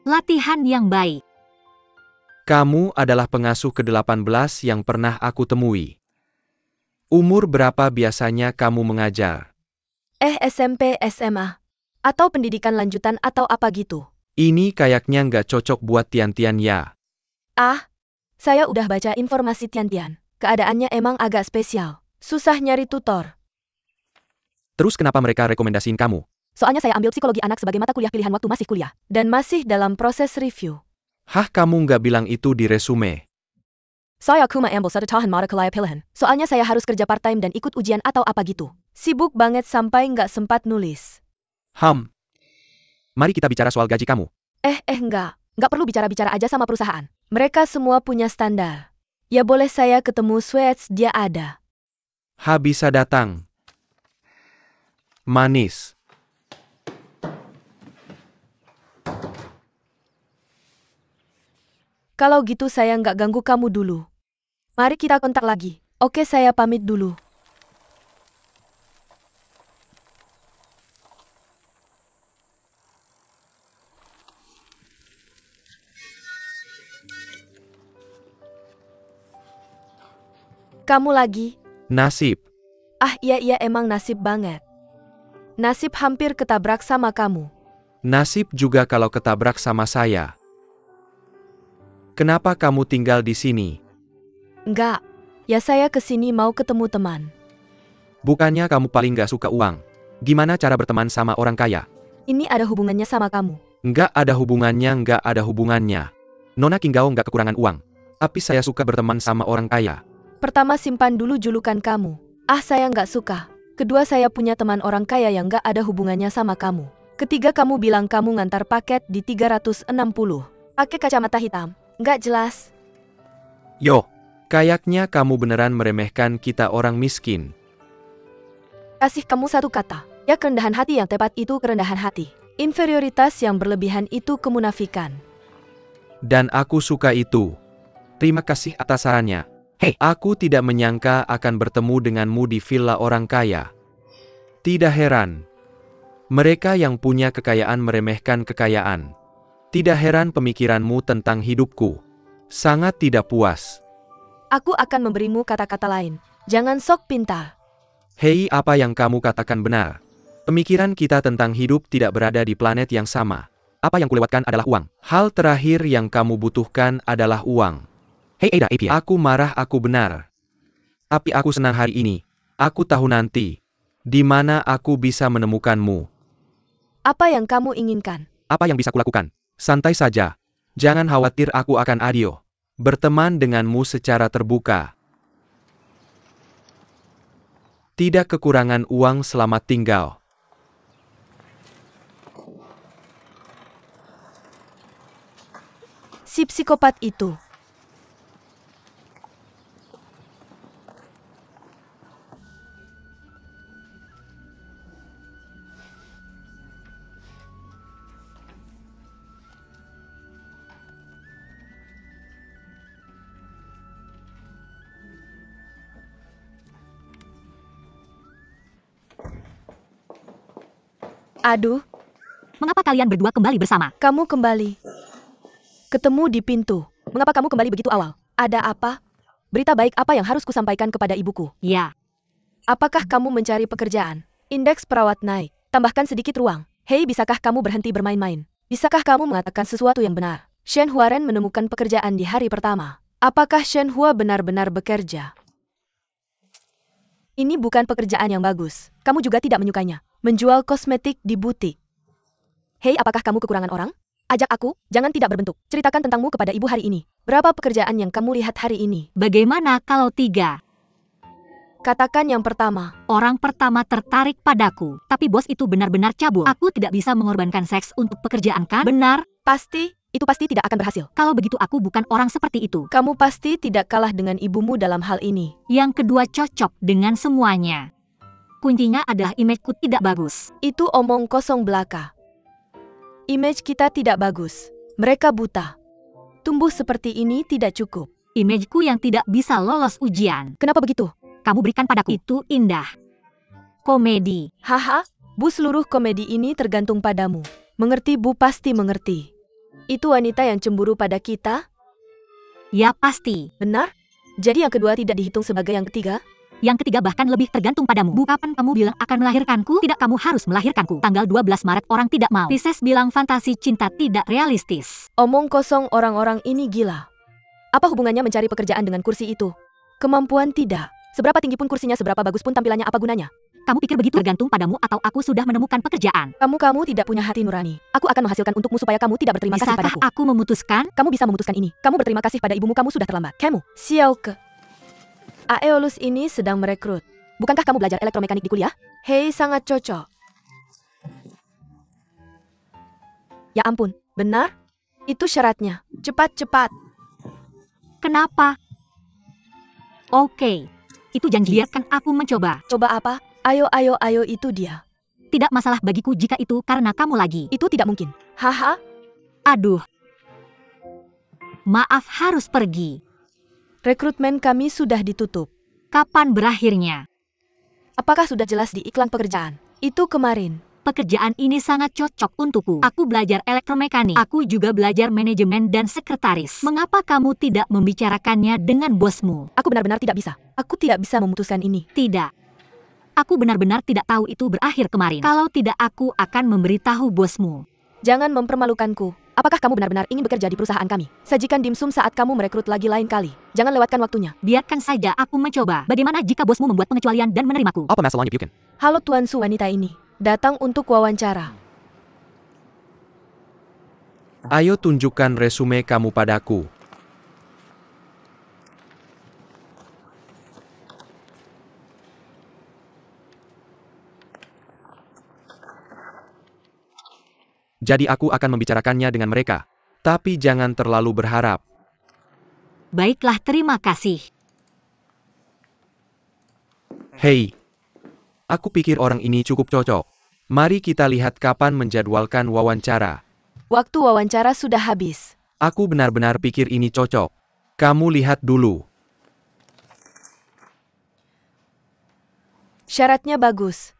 Latihan yang baik. Kamu adalah pengasuh ke-18 yang pernah aku temui. Umur berapa biasanya kamu mengajar? SMP, SMA. Atau pendidikan lanjutan atau apa gitu. Ini kayaknya nggak cocok buat Tian-Tian ya. Saya udah baca informasi Tian-Tian. Keadaannya emang agak spesial. Susah nyari tutor. Terus kenapa mereka rekomendasiin kamu? Soalnya saya ambil psikologi anak sebagai mata kuliah pilihan waktu masih kuliah. Dan masih dalam proses review. Hah, kamu nggak bilang itu di resume? Saya cuma ambil satu tahun mata kuliah pilihan. Soalnya saya harus kerja part-time dan ikut ujian atau apa gitu. Sibuk banget sampai nggak sempat nulis. Mari kita bicara soal gaji kamu. Enggak. Nggak perlu bicara-bicara aja sama perusahaan. Mereka semua punya standar. Ya boleh saya ketemu Sweats, dia ada. Bisa datang. Manis. Kalau gitu saya nggak ganggu kamu dulu. Mari kita kontak lagi. Oke, saya pamit dulu. Kamu lagi? Nasib. Ah iya emang nasib banget. Nasib hampir ketabrak sama kamu. Nasib juga kalau ketabrak sama saya. Kenapa kamu tinggal di sini? Enggak. Ya saya kesini mau ketemu teman. Bukannya kamu paling gak suka uang? Gimana cara berteman sama orang kaya? Ini ada hubungannya sama kamu. Nggak ada hubungannya. Nona Kinggao nggak kekurangan uang. Tapi saya suka berteman sama orang kaya. Pertama simpan dulu julukan kamu. Ah saya nggak suka. Kedua saya punya teman orang kaya yang nggak ada hubungannya sama kamu. Ketiga kamu bilang kamu ngantar paket di 360. Pakai kacamata hitam. Nggak jelas. Yo, kayaknya kamu beneran meremehkan kita orang miskin. Kasih kamu satu kata. Ya kerendahan hati yang tepat itu kerendahan hati. Inferioritas yang berlebihan itu kemunafikan. Dan aku suka itu. Terima kasih atas sarannya. Hei, aku tidak menyangka akan bertemu denganmu di villa orang kaya. Tidak heran. Mereka yang punya kekayaan meremehkan kekayaan. Tidak heran pemikiranmu tentang hidupku. Sangat tidak puas. Aku akan memberimu kata-kata lain. Jangan sok pintar. Hei, apa yang kamu katakan benar. Pemikiran kita tentang hidup tidak berada di planet yang sama. Apa yang kulewatkan adalah uang. Hal terakhir yang kamu butuhkan adalah uang. Hei Ada Epia, aku marah, aku benar. Tapi aku senang hari ini. Aku tahu nanti. Di mana aku bisa menemukanmu. Apa yang kamu inginkan? Apa yang bisa kulakukan? Santai saja. Jangan khawatir, aku akan adio. Berteman denganmu secara terbuka. Tidak kekurangan uang, selamat tinggal. Si psikopat itu. Aduh, Mengapa kalian berdua kembali bersama? kamu kembali. Ketemu di pintu. Mengapa kamu kembali begitu awal? Ada apa? Berita baik apa yang harus kusampaikan kepada ibuku? Ya, Apakah kamu mencari pekerjaan? Indeks perawat naik. Tambahkan sedikit ruang. Hei, bisakah kamu berhenti bermain-main? Bisakah kamu mengatakan sesuatu yang benar? Shen Huaren menemukan pekerjaan di hari pertama. Apakah Shen Hua benar-benar bekerja? Ini bukan pekerjaan yang bagus. Kamu juga tidak menyukainya. Menjual kosmetik di butik. Hei, apakah kamu kekurangan orang? Ajak aku, jangan tidak berbentuk. Ceritakan tentangmu kepada ibu hari ini. Berapa pekerjaan yang kamu lihat hari ini? bagaimana kalau 3? Katakan yang pertama. Orang pertama tertarik padaku, tapi bos itu benar-benar cabul. Aku tidak bisa mengorbankan seks untuk pekerjaan kan? Benar, Itu pasti tidak akan berhasil. kalau begitu aku bukan orang seperti itu. Kamu pasti tidak kalah dengan ibumu dalam hal ini. Yang kedua cocok dengan semuanya. Kuncinya adalah imageku tidak bagus. Itu omong kosong belaka. Image kita tidak bagus. Mereka buta. Tumbuh seperti ini tidak cukup. Imageku yang tidak bisa lolos ujian. Kenapa begitu? Kamu berikan padaku. Itu indah. Komedi. Haha, Bu, seluruh komedi ini tergantung padamu. Mengerti, Bu, pasti mengerti. Itu wanita yang cemburu pada kita? Ya pasti. Benar? Jadi yang kedua tidak dihitung sebagai yang ketiga? Yang ketiga bahkan lebih tergantung padamu. Bu, kapan kamu bilang akan melahirkanku? Tidak, kamu harus melahirkanku. Tanggal 12 Maret orang tidak mau. Pisces bilang fantasi cinta tidak realistis. Omong kosong, orang-orang ini gila. Apa hubungannya mencari pekerjaan dengan kursi itu? Kemampuan tidak. Seberapa tinggi pun kursinya, seberapa bagus pun tampilannya, apa gunanya? Kamu pikir begitu? Tergantung padamu atau aku sudah menemukan pekerjaan. Kamu tidak punya hati nurani. Aku akan menghasilkan untukmu supaya kamu tidak berterima kasih Bisakah padaku. aku memutuskan? Kamu bisa memutuskan ini. Kamu berterima kasih pada ibumu, kamu sudah terlambat. Kamu, Xiaoke. Aeolus ini sedang merekrut. Bukankah kamu belajar elektromekanik di kuliah? Hei, sangat cocok. Ya ampun, benar? Itu syaratnya. Cepat-cepat. Kenapa? Oke. Itu janji. Biarkan aku mencoba. Coba apa? Ayo, itu dia. Tidak masalah bagiku jika itu karena kamu lagi. Itu tidak mungkin. Haha, Aduh. Maaf harus pergi. Rekrutmen kami sudah ditutup. Kapan berakhirnya? Apakah sudah jelas di iklan pekerjaan? Itu kemarin. Pekerjaan ini sangat cocok untukku. Aku belajar elektromekanik. Aku juga belajar manajemen dan sekretaris. Mengapa kamu tidak membicarakannya dengan bosmu? Aku benar-benar tidak bisa. Aku tidak bisa memutuskan ini. Tidak. Aku benar-benar tidak tahu itu berakhir kemarin. Kalau tidak, aku akan memberitahu bosmu. Jangan mempermalukanku. Apakah kamu benar-benar ingin bekerja di perusahaan kami? Sajikan dimsum saat kamu merekrut lagi lain kali. Jangan lewatkan waktunya. Biarkan saja aku mencoba. Bagaimana jika bosmu membuat pengecualian dan menerimaku? Apa masalahnya, Buchan? Halo Tuan Su, wanita ini datang untuk wawancara. Ayo tunjukkan resume kamu padaku. Jadi aku akan membicarakannya dengan mereka. Tapi jangan terlalu berharap. Baiklah, terima kasih. Hei, aku pikir orang ini cukup cocok. Mari kita lihat kapan menjadwalkan wawancara. Waktu wawancara sudah habis. Aku benar-benar pikir ini cocok. Kamu lihat dulu. Syaratnya bagus.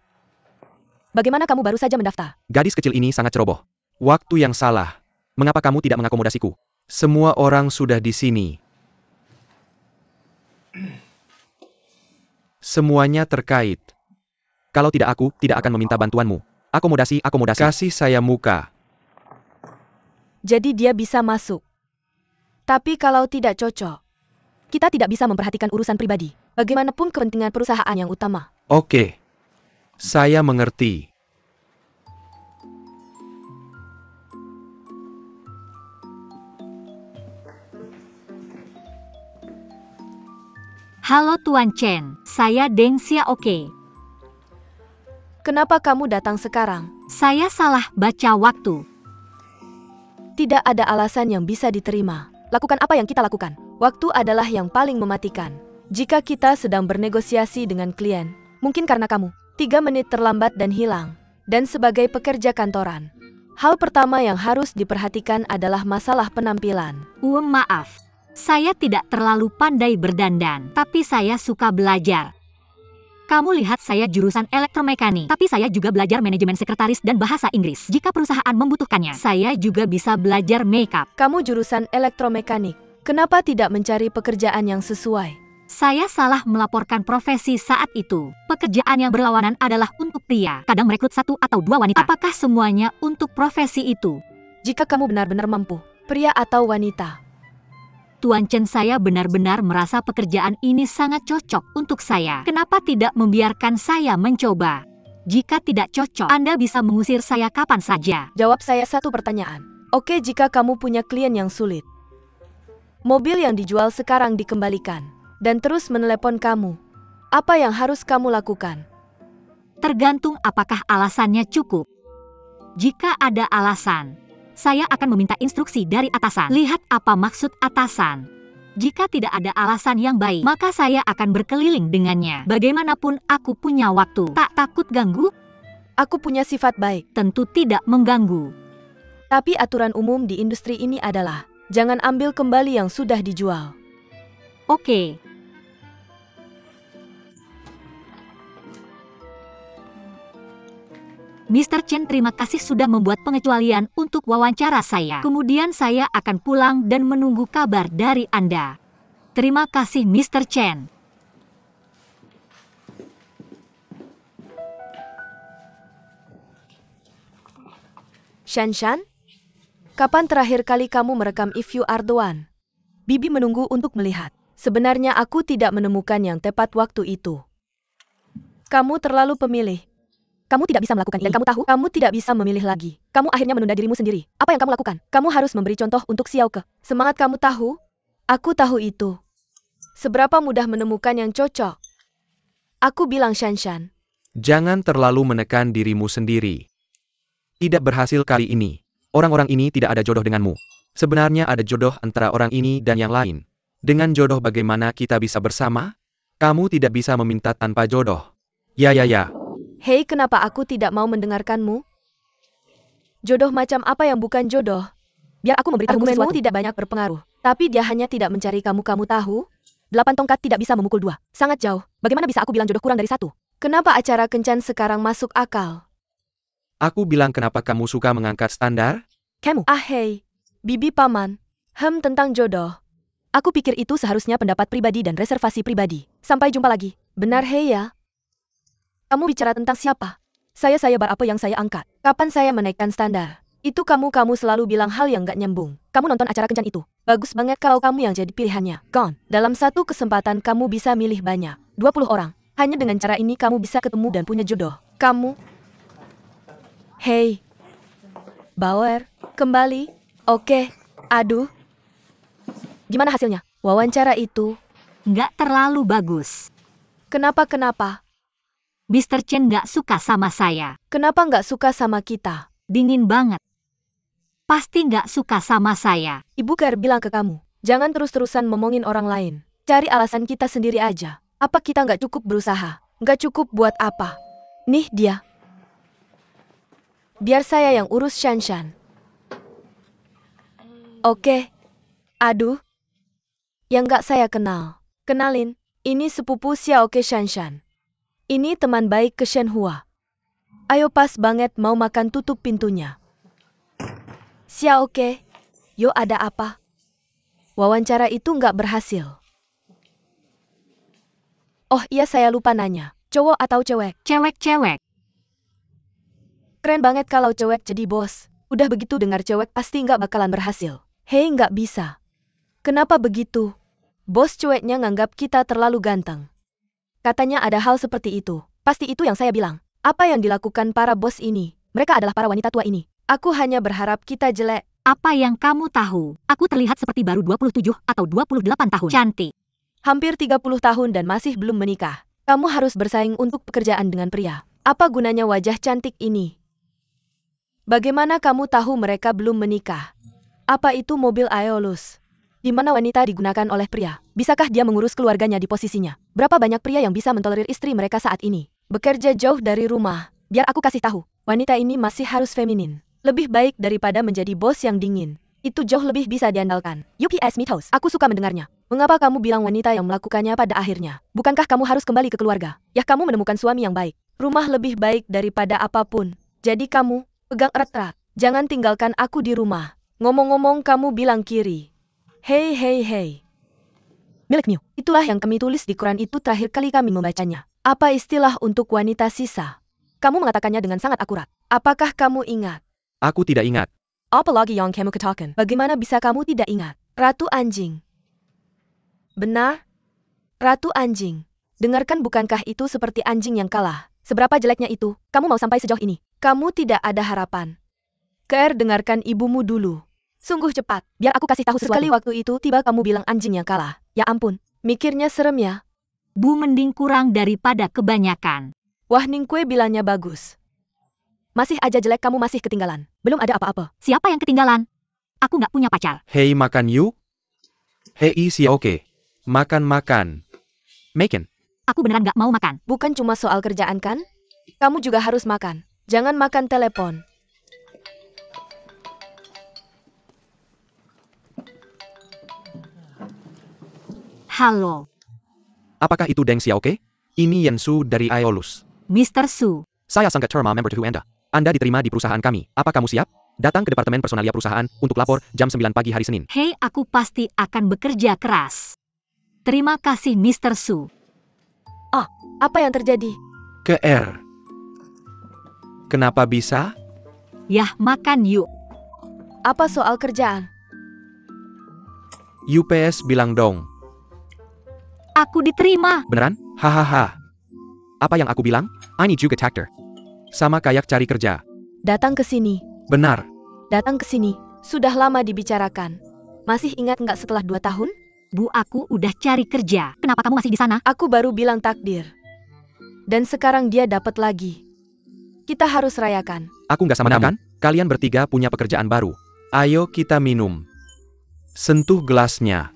Bagaimana kamu baru saja mendaftar? Gadis kecil ini sangat ceroboh. Waktu yang salah. Mengapa kamu tidak mengakomodasiku? Semua orang sudah di sini. Semuanya terkait. Kalau tidak, aku tidak akan meminta bantuanmu. Akomodasi, akomodasi. Kasih saya muka. Jadi dia bisa masuk. Tapi kalau tidak cocok, kita tidak bisa memperhatikan urusan pribadi. Bagaimanapun kepentingan perusahaan yang utama. Oke. Saya mengerti. Halo Tuan Chen, saya Deng Xiaoke. Kenapa kamu datang sekarang? Saya salah baca waktu. Tidak ada alasan yang bisa diterima. Lakukan apa yang kita lakukan. Waktu adalah yang paling mematikan. Jika kita sedang bernegosiasi dengan klien, mungkin karena kamu 3 menit terlambat dan hilang. Dan sebagai pekerja kantoran, hal pertama yang harus diperhatikan adalah masalah penampilan. Maaf. Saya tidak terlalu pandai berdandan, tapi saya suka belajar. Kamu lihat, saya jurusan elektromekanik, tapi saya juga belajar manajemen sekretaris dan bahasa Inggris. Jika perusahaan membutuhkannya, saya juga bisa belajar makeup. Kamu jurusan elektromekanik. Kenapa tidak mencari pekerjaan yang sesuai? Saya salah melaporkan profesi saat itu. Pekerjaan yang berlawanan adalah untuk pria. Kadang merekrut 1 atau 2 wanita. Apakah semuanya untuk profesi itu? Jika kamu benar-benar mampu, pria atau wanita. Tuan Chen, saya benar-benar merasa pekerjaan ini sangat cocok untuk saya. Kenapa tidak membiarkan saya mencoba? Jika tidak cocok, Anda bisa mengusir saya kapan saja. Jawab saya satu pertanyaan. Oke, jika kamu punya klien yang sulit, mobil yang dijual sekarang dikembalikan, dan terus menelepon kamu, apa yang harus kamu lakukan? Tergantung apakah alasannya cukup. Jika ada alasan, saya akan meminta instruksi dari atasan. Lihat apa maksud atasan. Jika tidak ada alasan yang baik, maka saya akan berkeliling dengannya. Bagaimanapun aku punya waktu. Tak takut ganggu? Aku punya sifat baik. Tentu tidak mengganggu. Tapi aturan umum di industri ini adalah, jangan ambil kembali yang sudah dijual. Oke. Mr. Chen, terima kasih sudah membuat pengecualian untuk wawancara saya. Kemudian saya akan pulang dan menunggu kabar dari Anda. Terima kasih, Mr. Chen. Shanshan? Kapan terakhir kali kamu merekam If You Are The One? Bibi menunggu untuk melihat. Sebenarnya aku tidak menemukan yang tepat waktu itu. Kamu terlalu pemilih. Kamu tidak bisa melakukan dan kamu tahu, kamu tidak bisa memilih lagi. Kamu akhirnya menunda dirimu sendiri. Apa yang kamu lakukan? Kamu harus memberi contoh untuk Xiaoke. Semangat kamu tahu? Aku tahu itu. Seberapa mudah menemukan yang cocok. Aku bilang Shanshan. Jangan terlalu menekan dirimu sendiri. Tidak berhasil kali ini. Orang-orang ini tidak ada jodoh denganmu. Sebenarnya ada jodoh antara orang ini dan yang lain. Dengan jodoh bagaimana kita bisa bersama? Kamu tidak bisa meminta tanpa jodoh. Ya. Hei, kenapa aku tidak mau mendengarkanmu? Jodoh macam apa yang bukan jodoh? Biar aku memberitahumu Argumenmu sesuatu. Tidak banyak berpengaruh. Tapi dia hanya tidak mencari kamu. Kamu tahu? 8 tongkat tidak bisa memukul 2. Sangat jauh. Bagaimana bisa aku bilang jodoh kurang dari 1? Kenapa acara kencan sekarang masuk akal? Aku bilang kenapa kamu suka mengangkat standar? Kamu? Hei. Bibi paman. Tentang jodoh. Aku pikir itu seharusnya pendapat pribadi dan reservasi pribadi. Sampai jumpa lagi. Benar hei ya? Kamu bicara tentang siapa? Saya bar apa yang saya angkat? Kapan saya menaikkan standar? Itu kamu selalu bilang hal yang gak nyambung. Kamu nonton acara kencan itu. Bagus banget kalau kamu yang jadi pilihannya. Gone. Dalam satu kesempatan kamu bisa milih banyak. 20 orang. Hanya dengan cara ini kamu bisa ketemu dan punya jodoh. Kamu. Hei. Bauer. Kembali. Oke. Aduh. Gimana hasilnya? Wawancara itu. Nggak terlalu bagus. Kenapa? Mr. Chen nggak suka sama saya. Kenapa nggak suka sama kita? Dingin banget. Pasti nggak suka sama saya. Ibu Ker bilang ke kamu, jangan terus-terusan ngomongin orang lain. Cari alasan kita sendiri aja. Apa kita nggak cukup berusaha? Nggak cukup buat apa? Nih dia. Biar saya yang urus Shanshan. Oke. Aduh. Yang nggak saya kenal. Kenalin, ini sepupu Xiaoke Shanshan. Ini teman baik ke Shenhua. Ayo pas banget mau makan, tutup pintunya. Xiaoke, yo ada apa? Wawancara itu nggak berhasil. Oh iya saya lupa nanya, cowok atau cewek? Cewek. Keren banget kalau cewek jadi bos. Udah begitu dengar cewek pasti nggak bakalan berhasil. Hei nggak bisa. Kenapa begitu? Bos ceweknya nganggap kita terlalu ganteng. Katanya ada hal seperti itu. Pasti itu yang saya bilang. Apa yang dilakukan para bos ini? Mereka adalah para wanita tua ini. Aku hanya berharap kita jelek. Apa yang kamu tahu? Aku terlihat seperti baru 27 atau 28 tahun. Cantik. Hampir 30 tahun dan masih belum menikah. Kamu harus bersaing untuk pekerjaan dengan pria. Apa gunanya wajah cantik ini? Bagaimana kamu tahu mereka belum menikah? Apa itu mobil Aeolus? Di mana wanita digunakan oleh pria? Bisakah dia mengurus keluarganya di posisinya? Berapa banyak pria yang bisa mentolerir istri mereka saat ini? Bekerja jauh dari rumah. Biar aku kasih tahu, wanita ini masih harus feminin. Lebih baik daripada menjadi bos yang dingin. Itu jauh lebih bisa diandalkan. UPS Mythos, aku suka mendengarnya. Mengapa kamu bilang wanita yang melakukannya pada akhirnya? Bukankah kamu harus kembali ke keluarga? Ya kamu menemukan suami yang baik. Rumah lebih baik daripada apapun. Jadi kamu, pegang erat-erat. Jangan tinggalkan aku di rumah. Ngomong-ngomong kamu bilang kiri. Hei. Milik Mew, itulah yang kami tulis di Quran itu terakhir kali kami membacanya. Apa istilah untuk wanita sisa? Kamu mengatakannya dengan sangat akurat. Apakah kamu ingat? Aku tidak ingat. Apalagi yang kamu katakan. Bagaimana bisa kamu tidak ingat? Ratu anjing. Benar? Ratu anjing. Dengarkan, bukankah itu seperti anjing yang kalah? Seberapa jeleknya itu? Kamu mau sampai sejauh ini? Kamu tidak ada harapan. Ker, dengarkan ibumu dulu. Sungguh cepat. Biar aku kasih tahu sesuatu. Sekali waktu itu tiba kamu bilang anjing yang kalah. Ya ampun. Mikirnya serem ya. Bu mending kurang daripada kebanyakan. Wah, Ningkue bilangnya bagus. Masih aja jelek, kamu masih ketinggalan. Belum ada apa-apa. Siapa yang ketinggalan? Aku nggak punya pacar. Hei makan yuk. Hei Xiaoke. Makan. Makan. Aku beneran nggak mau makan. Bukan cuma soal kerjaan kan? Kamu juga harus makan. Jangan makan telepon. Halo, Apakah itu Deng Xiaoke? Ini Yensu dari Aeolus. Mr. Su. Saya sangat terma member to Anda. Anda diterima di perusahaan kami. Apa kamu siap? Datang ke Departemen Personalia Perusahaan untuk lapor jam 9 pagi hari Senin. Hei, aku pasti akan bekerja keras. Terima kasih, Mr. Su. Apa yang terjadi? Ke R. Kenapa bisa? Yah, makan yuk. Apa soal kerjaan? UPS bilang dong. Aku diterima. Beneran? Hahaha. Apa yang aku bilang? I need you Tactor. Sama kayak cari kerja. Datang ke sini. Benar. Datang ke sini. Sudah lama dibicarakan. Masih ingat nggak setelah 2 tahun? Bu, aku udah cari kerja. Kenapa kamu masih di sana? Aku baru bilang takdir. Dan sekarang dia dapat lagi. Kita harus rayakan. Aku nggak sama kan? Kalian bertiga punya pekerjaan baru. Ayo kita minum. Sentuh gelasnya.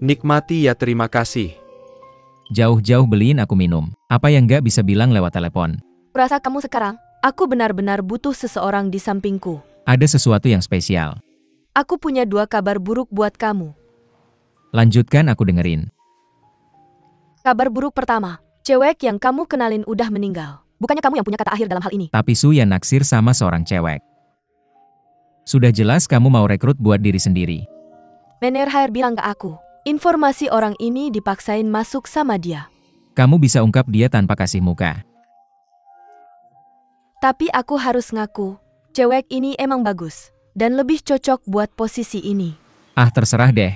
Nikmati ya, terima kasih. Jauh-jauh beliin aku minum. Apa yang nggak bisa bilang lewat telepon? Rasa kamu sekarang, Aku benar-benar butuh seseorang di sampingku. Ada sesuatu yang spesial. Aku punya 2 kabar buruk buat kamu. Lanjutkan, aku dengerin. Kabar buruk pertama, cewek yang kamu kenalin udah meninggal. Bukannya kamu yang punya kata akhir dalam hal ini. Tapi Su Yan naksir sama seorang cewek. Sudah jelas kamu mau rekrut buat diri sendiri. Menerhair bilang ke aku, informasi orang ini dipaksain masuk sama dia. Kamu bisa ungkap dia tanpa kasih muka. Tapi aku harus ngaku, cewek ini emang bagus. Dan lebih cocok buat posisi ini. Ah, terserah deh.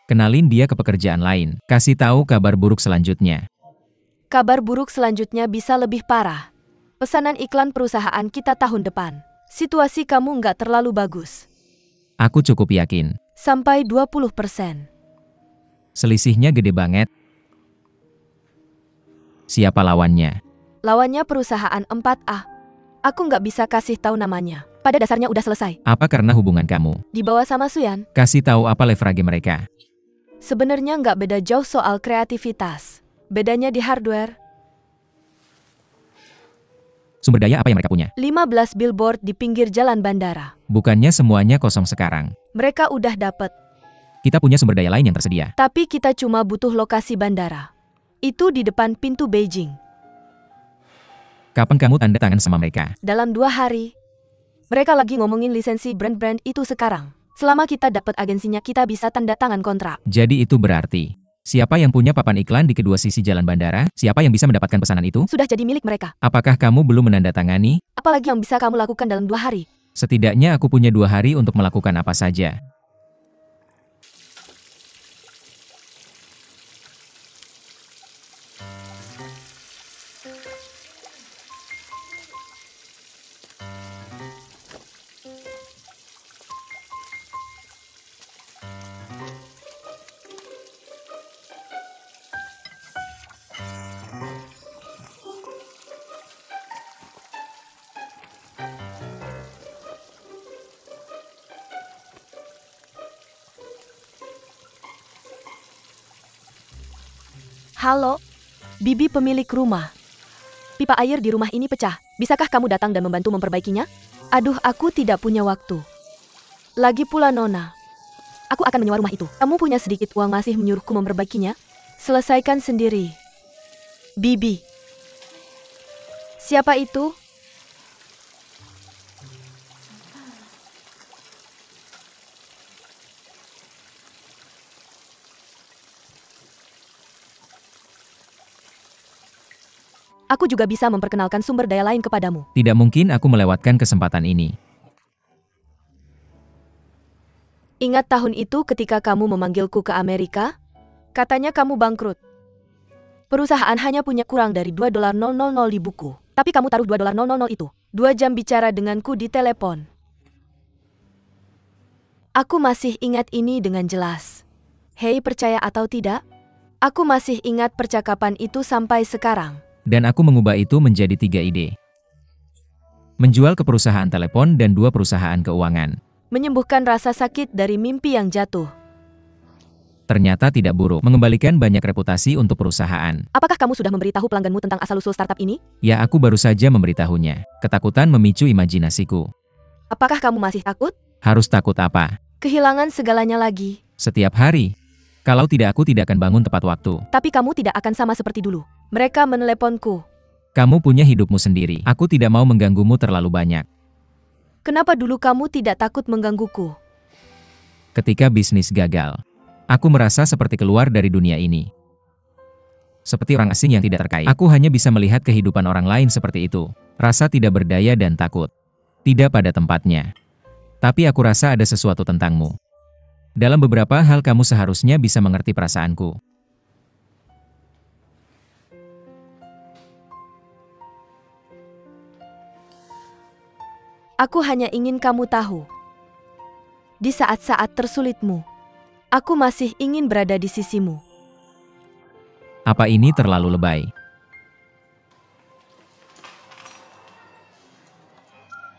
Kenalin dia ke pekerjaan lain. Kasih tahu kabar buruk selanjutnya. Kabar buruk selanjutnya bisa lebih parah. Pesanan iklan perusahaan kita tahun depan. Situasi kamu nggak terlalu bagus. Aku cukup yakin. Sampai 20%. Selisihnya gede banget. Siapa lawannya? Lawannya perusahaan 4A. Aku nggak bisa kasih tahu namanya. Pada dasarnya udah selesai. Apa karena hubungan kamu? Dibawa sama Suyan. Kasih tahu apa leverage mereka. Sebenarnya nggak beda jauh soal kreativitas. Bedanya di hardware. Sumber daya apa yang mereka punya? 15 billboard di pinggir jalan bandara. Bukannya semuanya kosong sekarang. Mereka udah dapet. Kita punya sumber daya lain yang tersedia. Tapi kita cuma butuh lokasi bandara. Itu di depan pintu Beijing. Kapan kamu tanda tangan sama mereka? Dalam 2 hari. Mereka lagi ngomongin lisensi brand-brand itu sekarang. Selama kita dapat agensinya, kita bisa tanda tangan kontrak. Jadi itu berarti, siapa yang punya papan iklan di kedua sisi jalan bandara? Siapa yang bisa mendapatkan pesanan itu? Sudah jadi milik mereka. Apakah kamu belum menandatangani? Apalagi yang bisa kamu lakukan dalam 2 hari? Setidaknya aku punya 2 hari untuk melakukan apa saja. Halo, Bibi pemilik rumah. Pipa air di rumah ini pecah. Bisakah kamu datang dan membantu memperbaikinya? Aduh, aku tidak punya waktu. Lagi pula Nona. Aku akan menyewa rumah itu. Kamu punya sedikit uang masih menyuruhku memperbaikinya? Selesaikan sendiri. Bibi. Siapa itu? Aku juga bisa memperkenalkan sumber daya lain kepadamu. Tidak mungkin aku melewatkan kesempatan ini. Ingat tahun itu ketika kamu memanggilku ke Amerika? Katanya kamu bangkrut. Perusahaan hanya punya kurang dari $2.000 di buku. Tapi kamu taruh $2.000 itu. 2 jam bicara denganku di telepon. Aku masih ingat ini dengan jelas. Hei, percaya atau tidak? Aku masih ingat percakapan itu sampai sekarang. Dan aku mengubah itu menjadi 3 ide. Menjual ke perusahaan telepon dan 2 perusahaan keuangan. Menyembuhkan rasa sakit dari mimpi yang jatuh. Ternyata tidak buruk. Mengembalikan banyak reputasi untuk perusahaan. Apakah kamu sudah memberitahu pelangganmu tentang asal-usul startup ini? Ya, aku baru saja memberitahunya. Ketakutan memicu imajinasiku. Apakah kamu masih takut? Harus takut apa? Kehilangan segalanya lagi. Setiap hari. Kalau tidak, aku tidak akan bangun tepat waktu. Tapi kamu tidak akan sama seperti dulu. Mereka meneleponku. Kamu punya hidupmu sendiri. Aku tidak mau mengganggumu terlalu banyak. Kenapa dulu kamu tidak takut menggangguku? Ketika bisnis gagal, aku merasa seperti keluar dari dunia ini. Seperti orang asing yang tidak terkait. Aku hanya bisa melihat kehidupan orang lain seperti itu. Rasa tidak berdaya dan takut. Tidak pada tempatnya. Tapi aku rasa ada sesuatu tentangmu. Dalam beberapa hal kamu seharusnya bisa mengerti perasaanku. Aku hanya ingin kamu tahu. Di saat-saat tersulitmu, aku masih ingin berada di sisimu. Apa ini terlalu lebay?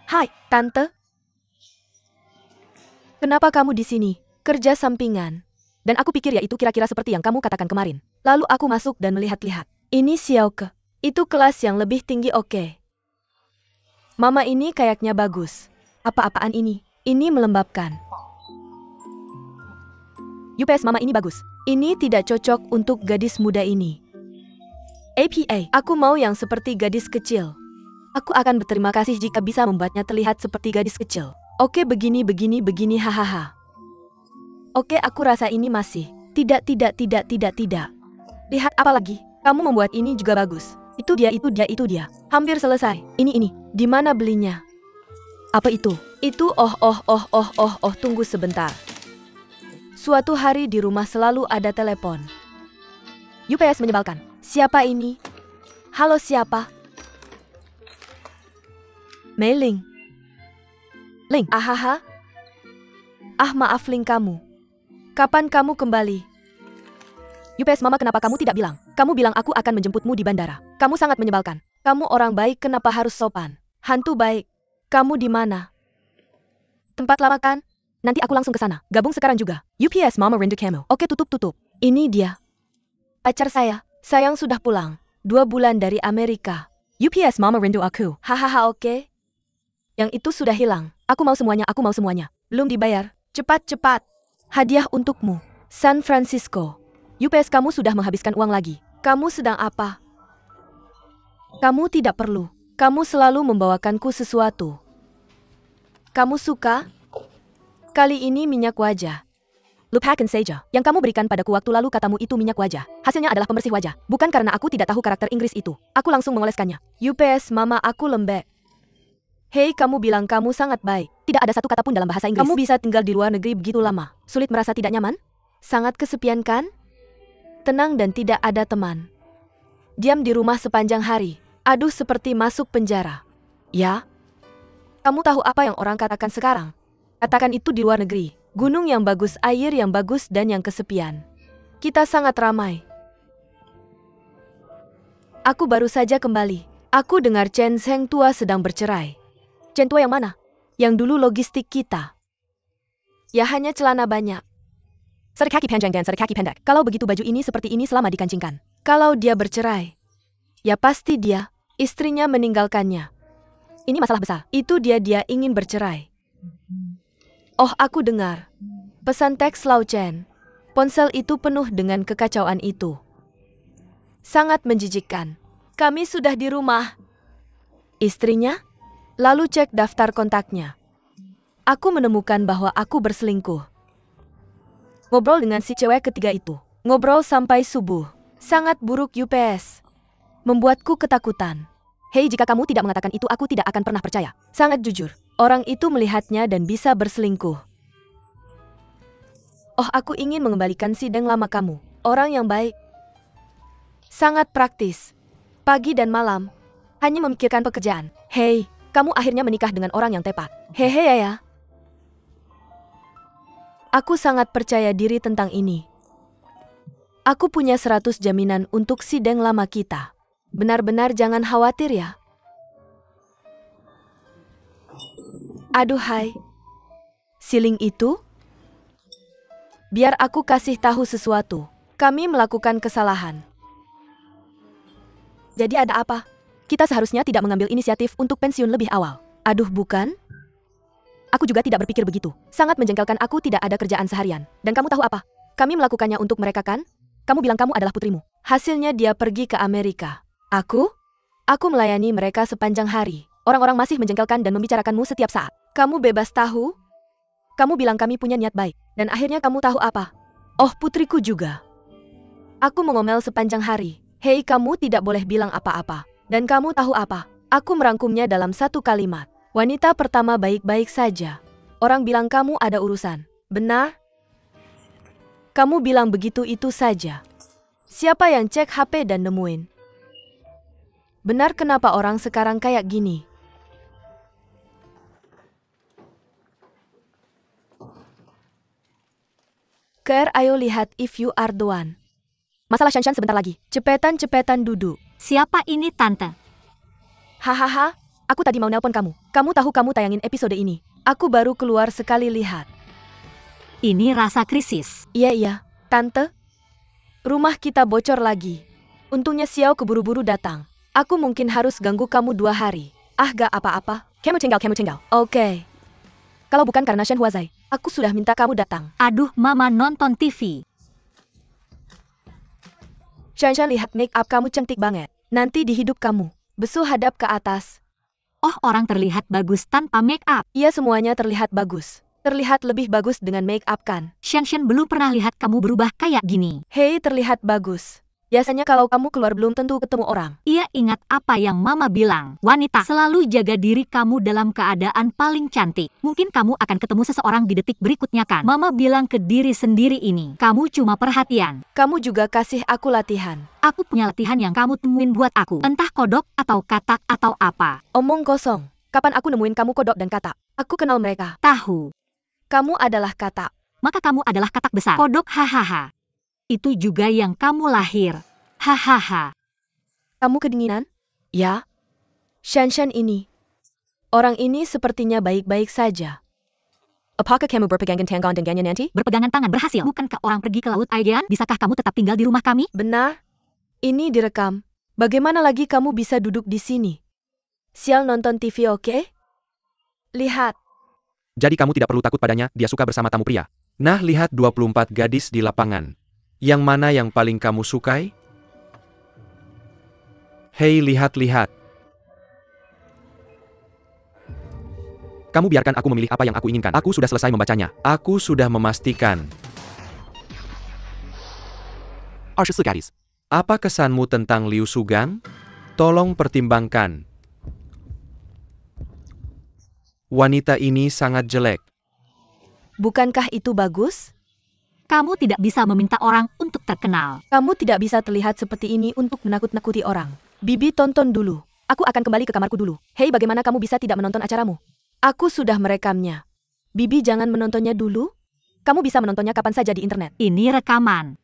Hai, Tante. Kenapa kamu di sini? Kerja sampingan. Dan aku pikir ya itu kira-kira seperti yang kamu katakan kemarin. Lalu aku masuk dan melihat-lihat. Ini Xiaoke. Itu kelas yang lebih tinggi, oke. Mama ini kayaknya bagus. Apa-apaan ini? Ini melembabkan. UPS mama ini bagus. Ini tidak cocok untuk gadis muda ini. APA, aku mau yang seperti gadis kecil. Aku akan berterima kasih jika bisa membuatnya terlihat seperti gadis kecil. Oke, begini, hahaha. Oke, aku rasa ini masih. Tidak. Lihat apa lagi? Kamu membuat ini juga bagus. Itu dia. Hampir selesai. Ini. Di mana belinya? Apa itu? Itu tunggu sebentar. Suatu hari di rumah selalu ada telepon. UPS menyebalkan. Siapa ini? Halo, siapa? Mei-Ling. Ling, ahaha. Maaf Ling, kamu. Kapan kamu kembali? UPS mama, kenapa kamu tidak bilang? Kamu bilang aku akan menjemputmu di bandara. Kamu sangat menyebalkan. Kamu orang baik, kenapa harus sopan? Hantu baik. Kamu di mana? Tempat lama kan? Nanti aku langsung ke sana. Gabung sekarang juga. UPS mama rindu kamu. Oke, tutup. Ini dia. Pacar saya. Sayang sudah pulang. 2 bulan dari Amerika. UPS mama rindu aku. Hahaha, oke. Yang itu sudah hilang. Aku mau semuanya. Belum dibayar. Cepat. Hadiah untukmu. San Francisco. UPS, kamu sudah menghabiskan uang lagi. Kamu sedang apa? Kamu tidak perlu. Kamu selalu membawakanku sesuatu. Kamu suka? Kali ini minyak wajah. Lupakan saja. Yang kamu berikan padaku waktu lalu, katamu itu minyak wajah. Hasilnya adalah pembersih wajah. Bukan karena aku tidak tahu karakter Inggris itu. Aku langsung mengoleskannya. UPS mama, aku lembek. Hei, kamu bilang kamu sangat baik. Tidak ada satu kata pun dalam bahasa Inggris. Kamu bisa tinggal di luar negeri begitu lama. Sulit merasa tidak nyaman? Sangat kesepian kan? Tenang dan tidak ada teman. Diam di rumah sepanjang hari. Aduh, seperti masuk penjara. Ya? Kamu tahu apa yang orang katakan sekarang? Katakan itu di luar negeri. Gunung yang bagus, air yang bagus, dan yang kesepian. Kita sangat ramai. Aku baru saja kembali. Aku dengar Chen Zheng tua sedang bercerai. Chen tua yang mana? Yang dulu logistik kita. Ya, hanya celana banyak. Satu kaki panjang dan satu kaki pendek. Kalau begitu baju ini seperti ini selama dikancingkan. Kalau dia bercerai, ya pasti dia, istrinya meninggalkannya. Ini masalah besar. Itu dia ingin bercerai. Oh, aku dengar. Pesan teks Lau Chen. Ponsel itu penuh dengan kekacauan itu. Sangat menjijikkan. Kami sudah di rumah. Istrinya? Lalu cek daftar kontaknya. Aku menemukan bahwa aku berselingkuh. Ngobrol dengan si cewek ketiga itu. Ngobrol sampai subuh. Sangat buruk UPS. Membuatku ketakutan. Hei, jika kamu tidak mengatakan itu, aku tidak akan pernah percaya. Sangat jujur. Orang itu melihatnya dan bisa berselingkuh. Oh, aku ingin mengembalikan si Deng lama kamu. Orang yang baik. Sangat praktis. Pagi dan malam. Hanya memikirkan pekerjaan. Hei, kamu akhirnya menikah dengan orang yang tepat. Hehe ya. Aku sangat percaya diri tentang ini. Aku punya 100 jaminan untuk si Deng lama kita. Benar-benar jangan khawatir ya. Aduhai. Siling itu? Biar aku kasih tahu sesuatu. Kami melakukan kesalahan. Jadi ada apa? Kita seharusnya tidak mengambil inisiatif untuk pensiun lebih awal. Aduh, bukan? Aku juga tidak berpikir begitu. Sangat menjengkelkan, aku tidak ada kerjaan seharian. Dan kamu tahu apa? Kami melakukannya untuk mereka kan? Kamu bilang kamu adalah putrimu. Hasilnya dia pergi ke Amerika. Aku? Aku melayani mereka sepanjang hari. Orang-orang masih menjengkelkan dan membicarakanmu setiap saat. Kamu bebas tahu? Kamu bilang kami punya niat baik. Dan akhirnya kamu tahu apa? Oh, putriku juga. Aku mengomel sepanjang hari. Hei, kamu tidak boleh bilang apa-apa. Dan kamu tahu apa? Aku merangkumnya dalam satu kalimat. Wanita pertama baik-baik saja. Orang bilang kamu ada urusan. Benar? Kamu bilang begitu itu saja. Siapa yang cek HP dan nemuin? Benar, kenapa orang sekarang kayak gini? Ker, ayo lihat if you are the one. Masalah Shanshan sebentar lagi. Cepetan duduk. Siapa ini, Tante? Hahaha, aku tadi mau nelpon kamu. Kamu tahu kamu tayangin episode ini. Aku baru keluar sekali lihat. Ini rasa krisis. Iya, Tante. Rumah kita bocor lagi. Untungnya Xiao keburu-buru datang. Aku mungkin harus ganggu kamu 2 hari. Ah, gak apa-apa. Kamu tinggal. Oke. Kalau bukan karena Shen Huazai, aku sudah minta kamu datang. Aduh, Mama nonton TV. Shen, lihat make up kamu cantik banget. Nanti di hidup kamu, besu hadap ke atas. Oh, orang terlihat bagus tanpa make up. Iya, semuanya terlihat bagus. Terlihat lebih bagus dengan make up kan? Shen belum pernah lihat kamu berubah kayak gini. Hei, terlihat bagus. Biasanya kalau kamu keluar belum tentu ketemu orang. Iya, ingat apa yang Mama bilang. Wanita, selalu jaga diri kamu dalam keadaan paling cantik. Mungkin kamu akan ketemu seseorang di detik berikutnya kan? Mama bilang ke diri sendiri ini. Kamu cuma perhatian. Kamu juga kasih aku latihan. Aku punya latihan yang kamu temuin buat aku. Entah kodok atau katak atau apa. Omong kosong. Kapan aku nemuin kamu kodok dan katak? Aku kenal mereka. Tahu. Kamu adalah katak. Maka kamu adalah katak besar. Kodok, hahaha. Itu juga yang kamu lahir. Hahaha. Kamu kedinginan? Ya. Shen ini. Orang ini sepertinya baik-baik saja. Apakah kamu berpegangan tangan dengannya nanti? Berpegangan tangan berhasil. Bukankah orang pergi ke laut Aegean? Bisakah kamu tetap tinggal di rumah kami? Benar. Ini direkam. Bagaimana lagi kamu bisa duduk di sini? Sial nonton TV, oke? Lihat. Jadi kamu tidak perlu takut padanya, dia suka bersama tamu pria. Nah, lihat 24 gadis di lapangan. Yang mana yang paling kamu sukai? Hei, lihat. Kamu biarkan aku memilih apa yang aku inginkan. Aku sudah selesai membacanya. Aku sudah memastikan. 24 gadis. Apa kesanmu tentang Liu Sugang? Tolong pertimbangkan. Wanita ini sangat jelek. Bukankah itu bagus? Kamu tidak bisa meminta orang untuk terkenal. Kamu tidak bisa terlihat seperti ini untuk menakut-nakuti orang. Bibi, tonton dulu. Aku akan kembali ke kamarku dulu. Hei, bagaimana kamu bisa tidak menonton acaramu? Aku sudah merekamnya. Bibi, jangan menontonnya dulu. Kamu bisa menontonnya kapan saja di internet. Ini rekaman.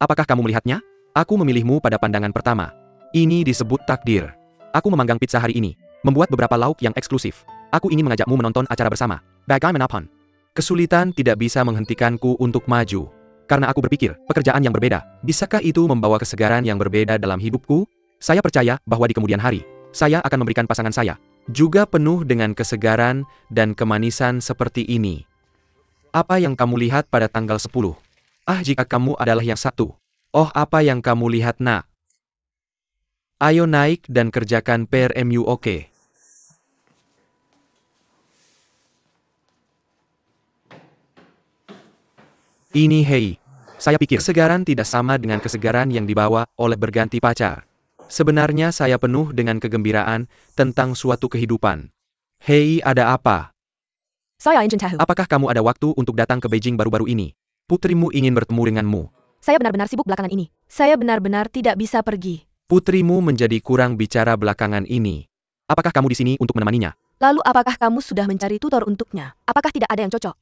Apakah kamu melihatnya? Aku memilihmu pada pandangan pertama. Ini disebut takdir. Aku memanggang pizza hari ini, membuat beberapa lauk yang eksklusif. Aku ingin mengajakmu menonton acara bersama. Bagaimanapun, kesulitan tidak bisa menghentikanku untuk maju. Karena aku berpikir, pekerjaan yang berbeda, bisakah itu membawa kesegaran yang berbeda dalam hidupku? Saya percaya bahwa di kemudian hari, saya akan memberikan pasangan saya, juga penuh dengan kesegaran dan kemanisan seperti ini. Apa yang kamu lihat pada tanggal 10? Ah, jika kamu adalah yang satu. Oh, apa yang kamu lihat, nak? Ayo naik dan kerjakan PRMU, oke? Ini hei. Saya pikir kesegaran tidak sama dengan kesegaran yang dibawa oleh berganti pacar. Sebenarnya saya penuh dengan kegembiraan tentang suatu kehidupan. Hei, ada apa? Saya ingin tahu. Apakah kamu ada waktu untuk datang ke Beijing baru-baru ini? Putrimu ingin bertemu denganmu. Saya benar-benar sibuk belakangan ini. Saya benar-benar tidak bisa pergi. Putrimu menjadi kurang bicara belakangan ini. Apakah kamu di sini untuk menemaninya? Lalu apakah kamu sudah mencari tutor untuknya? Apakah tidak ada yang cocok?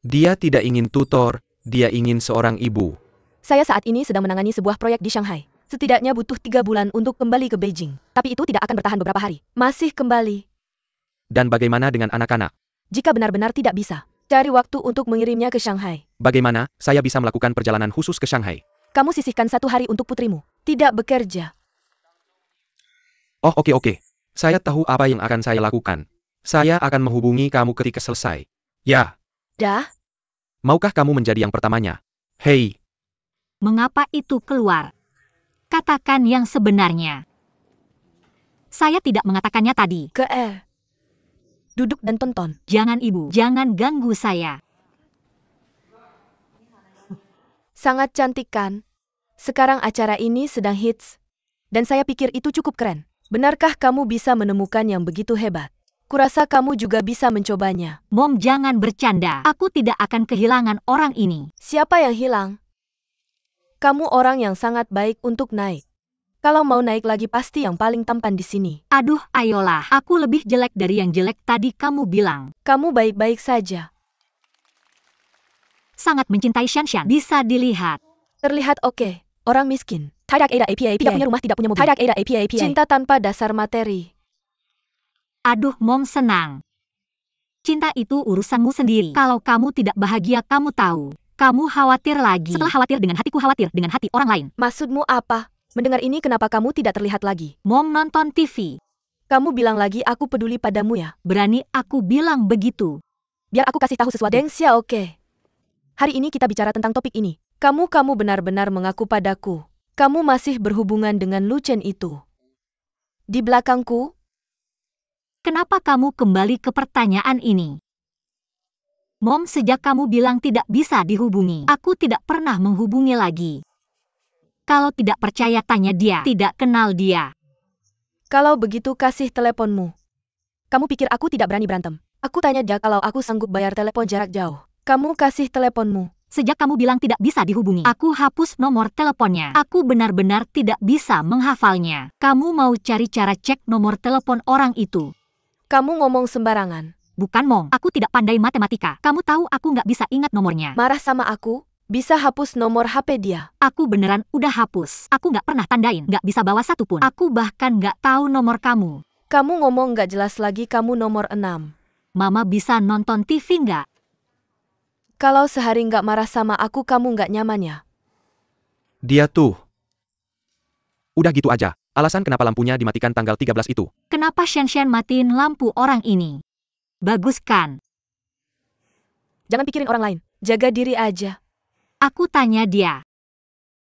Dia tidak ingin tutor, dia ingin seorang ibu. Saya saat ini sedang menangani sebuah proyek di Shanghai. Setidaknya butuh 3 bulan untuk kembali ke Beijing. Tapi itu tidak akan bertahan beberapa hari. Masih kembali. Dan bagaimana dengan anak-anak? Jika benar-benar tidak bisa, cari waktu untuk mengirimnya ke Shanghai. Bagaimana saya bisa melakukan perjalanan khusus ke Shanghai? Kamu sisihkan 1 hari untuk putrimu. Tidak bekerja. Oh, oke. Saya tahu apa yang akan saya lakukan. Saya akan menghubungi kamu ketika selesai. Ya. Dah? Maukah kamu menjadi yang pertamanya? Hei. Mengapa itu keluar? Katakan yang sebenarnya. Saya tidak mengatakannya tadi. Duduk dan tonton. Jangan ibu, jangan ganggu saya. Sangat cantik kan? Sekarang acara ini sedang hits. Dan saya pikir itu cukup keren. Benarkah kamu bisa menemukan yang begitu hebat? Kurasa kamu juga bisa mencobanya. Mom, jangan bercanda. Aku tidak akan kehilangan orang ini. Siapa yang hilang? Kamu orang yang sangat baik untuk naik. Kalau mau naik lagi pasti yang paling tampan di sini. Aduh, ayolah. Aku lebih jelek dari yang jelek tadi kamu bilang. Kamu baik-baik saja. Sangat mencintai Shen. Bisa dilihat. Terlihat oke. Orang miskin. Tidak punya rumah, tidak punya mobil. Cinta tanpa dasar materi. Aduh, Mom senang. Cinta itu urusanmu sendiri. Kalau kamu tidak bahagia, kamu tahu. Kamu khawatir lagi. Setelah khawatir dengan hatiku, khawatir dengan hati orang lain. Maksudmu apa? Mendengar ini kenapa kamu tidak terlihat lagi? Mom nonton TV. Kamu bilang lagi aku peduli padamu ya? Berani aku bilang begitu. Biar aku kasih tahu sesuatu. Dengsia, oke. Hari ini kita bicara tentang topik ini. Kamu benar-benar mengaku padaku. Kamu masih berhubungan dengan Lucien itu. Di belakangku? Kenapa kamu kembali ke pertanyaan ini? Mom, sejak kamu bilang tidak bisa dihubungi, aku tidak pernah menghubungi lagi. Kalau tidak percaya, tanya dia. Tidak kenal dia. Kalau begitu kasih teleponmu. Kamu pikir aku tidak berani berantem? Aku tanya dia kalau aku sanggup bayar telepon jarak jauh. Kamu kasih teleponmu. Sejak kamu bilang tidak bisa dihubungi, aku hapus nomor teleponnya. Aku benar-benar tidak bisa menghafalnya. Kamu mau cari cara cek nomor telepon orang itu? Kamu ngomong sembarangan. Bukan, Mom. Aku tidak pandai matematika. Kamu tahu aku nggak bisa ingat nomornya. Marah sama aku? Bisa hapus nomor HP dia. Aku beneran udah hapus. Aku nggak pernah tandain. Nggak bisa bawa satu pun. Aku bahkan nggak tahu nomor kamu. Kamu ngomong nggak jelas lagi. Kamu nomor 6. Mama bisa nonton TV nggak? Kalau sehari nggak marah sama aku, kamu nggak nyaman ya? Dia tuh. Udah gitu aja. Alasan kenapa lampunya dimatikan tanggal 13 itu. Kenapa Shen matiin lampu orang ini? Bagus kan? Jangan pikirin orang lain. Jaga diri aja. Aku tanya dia.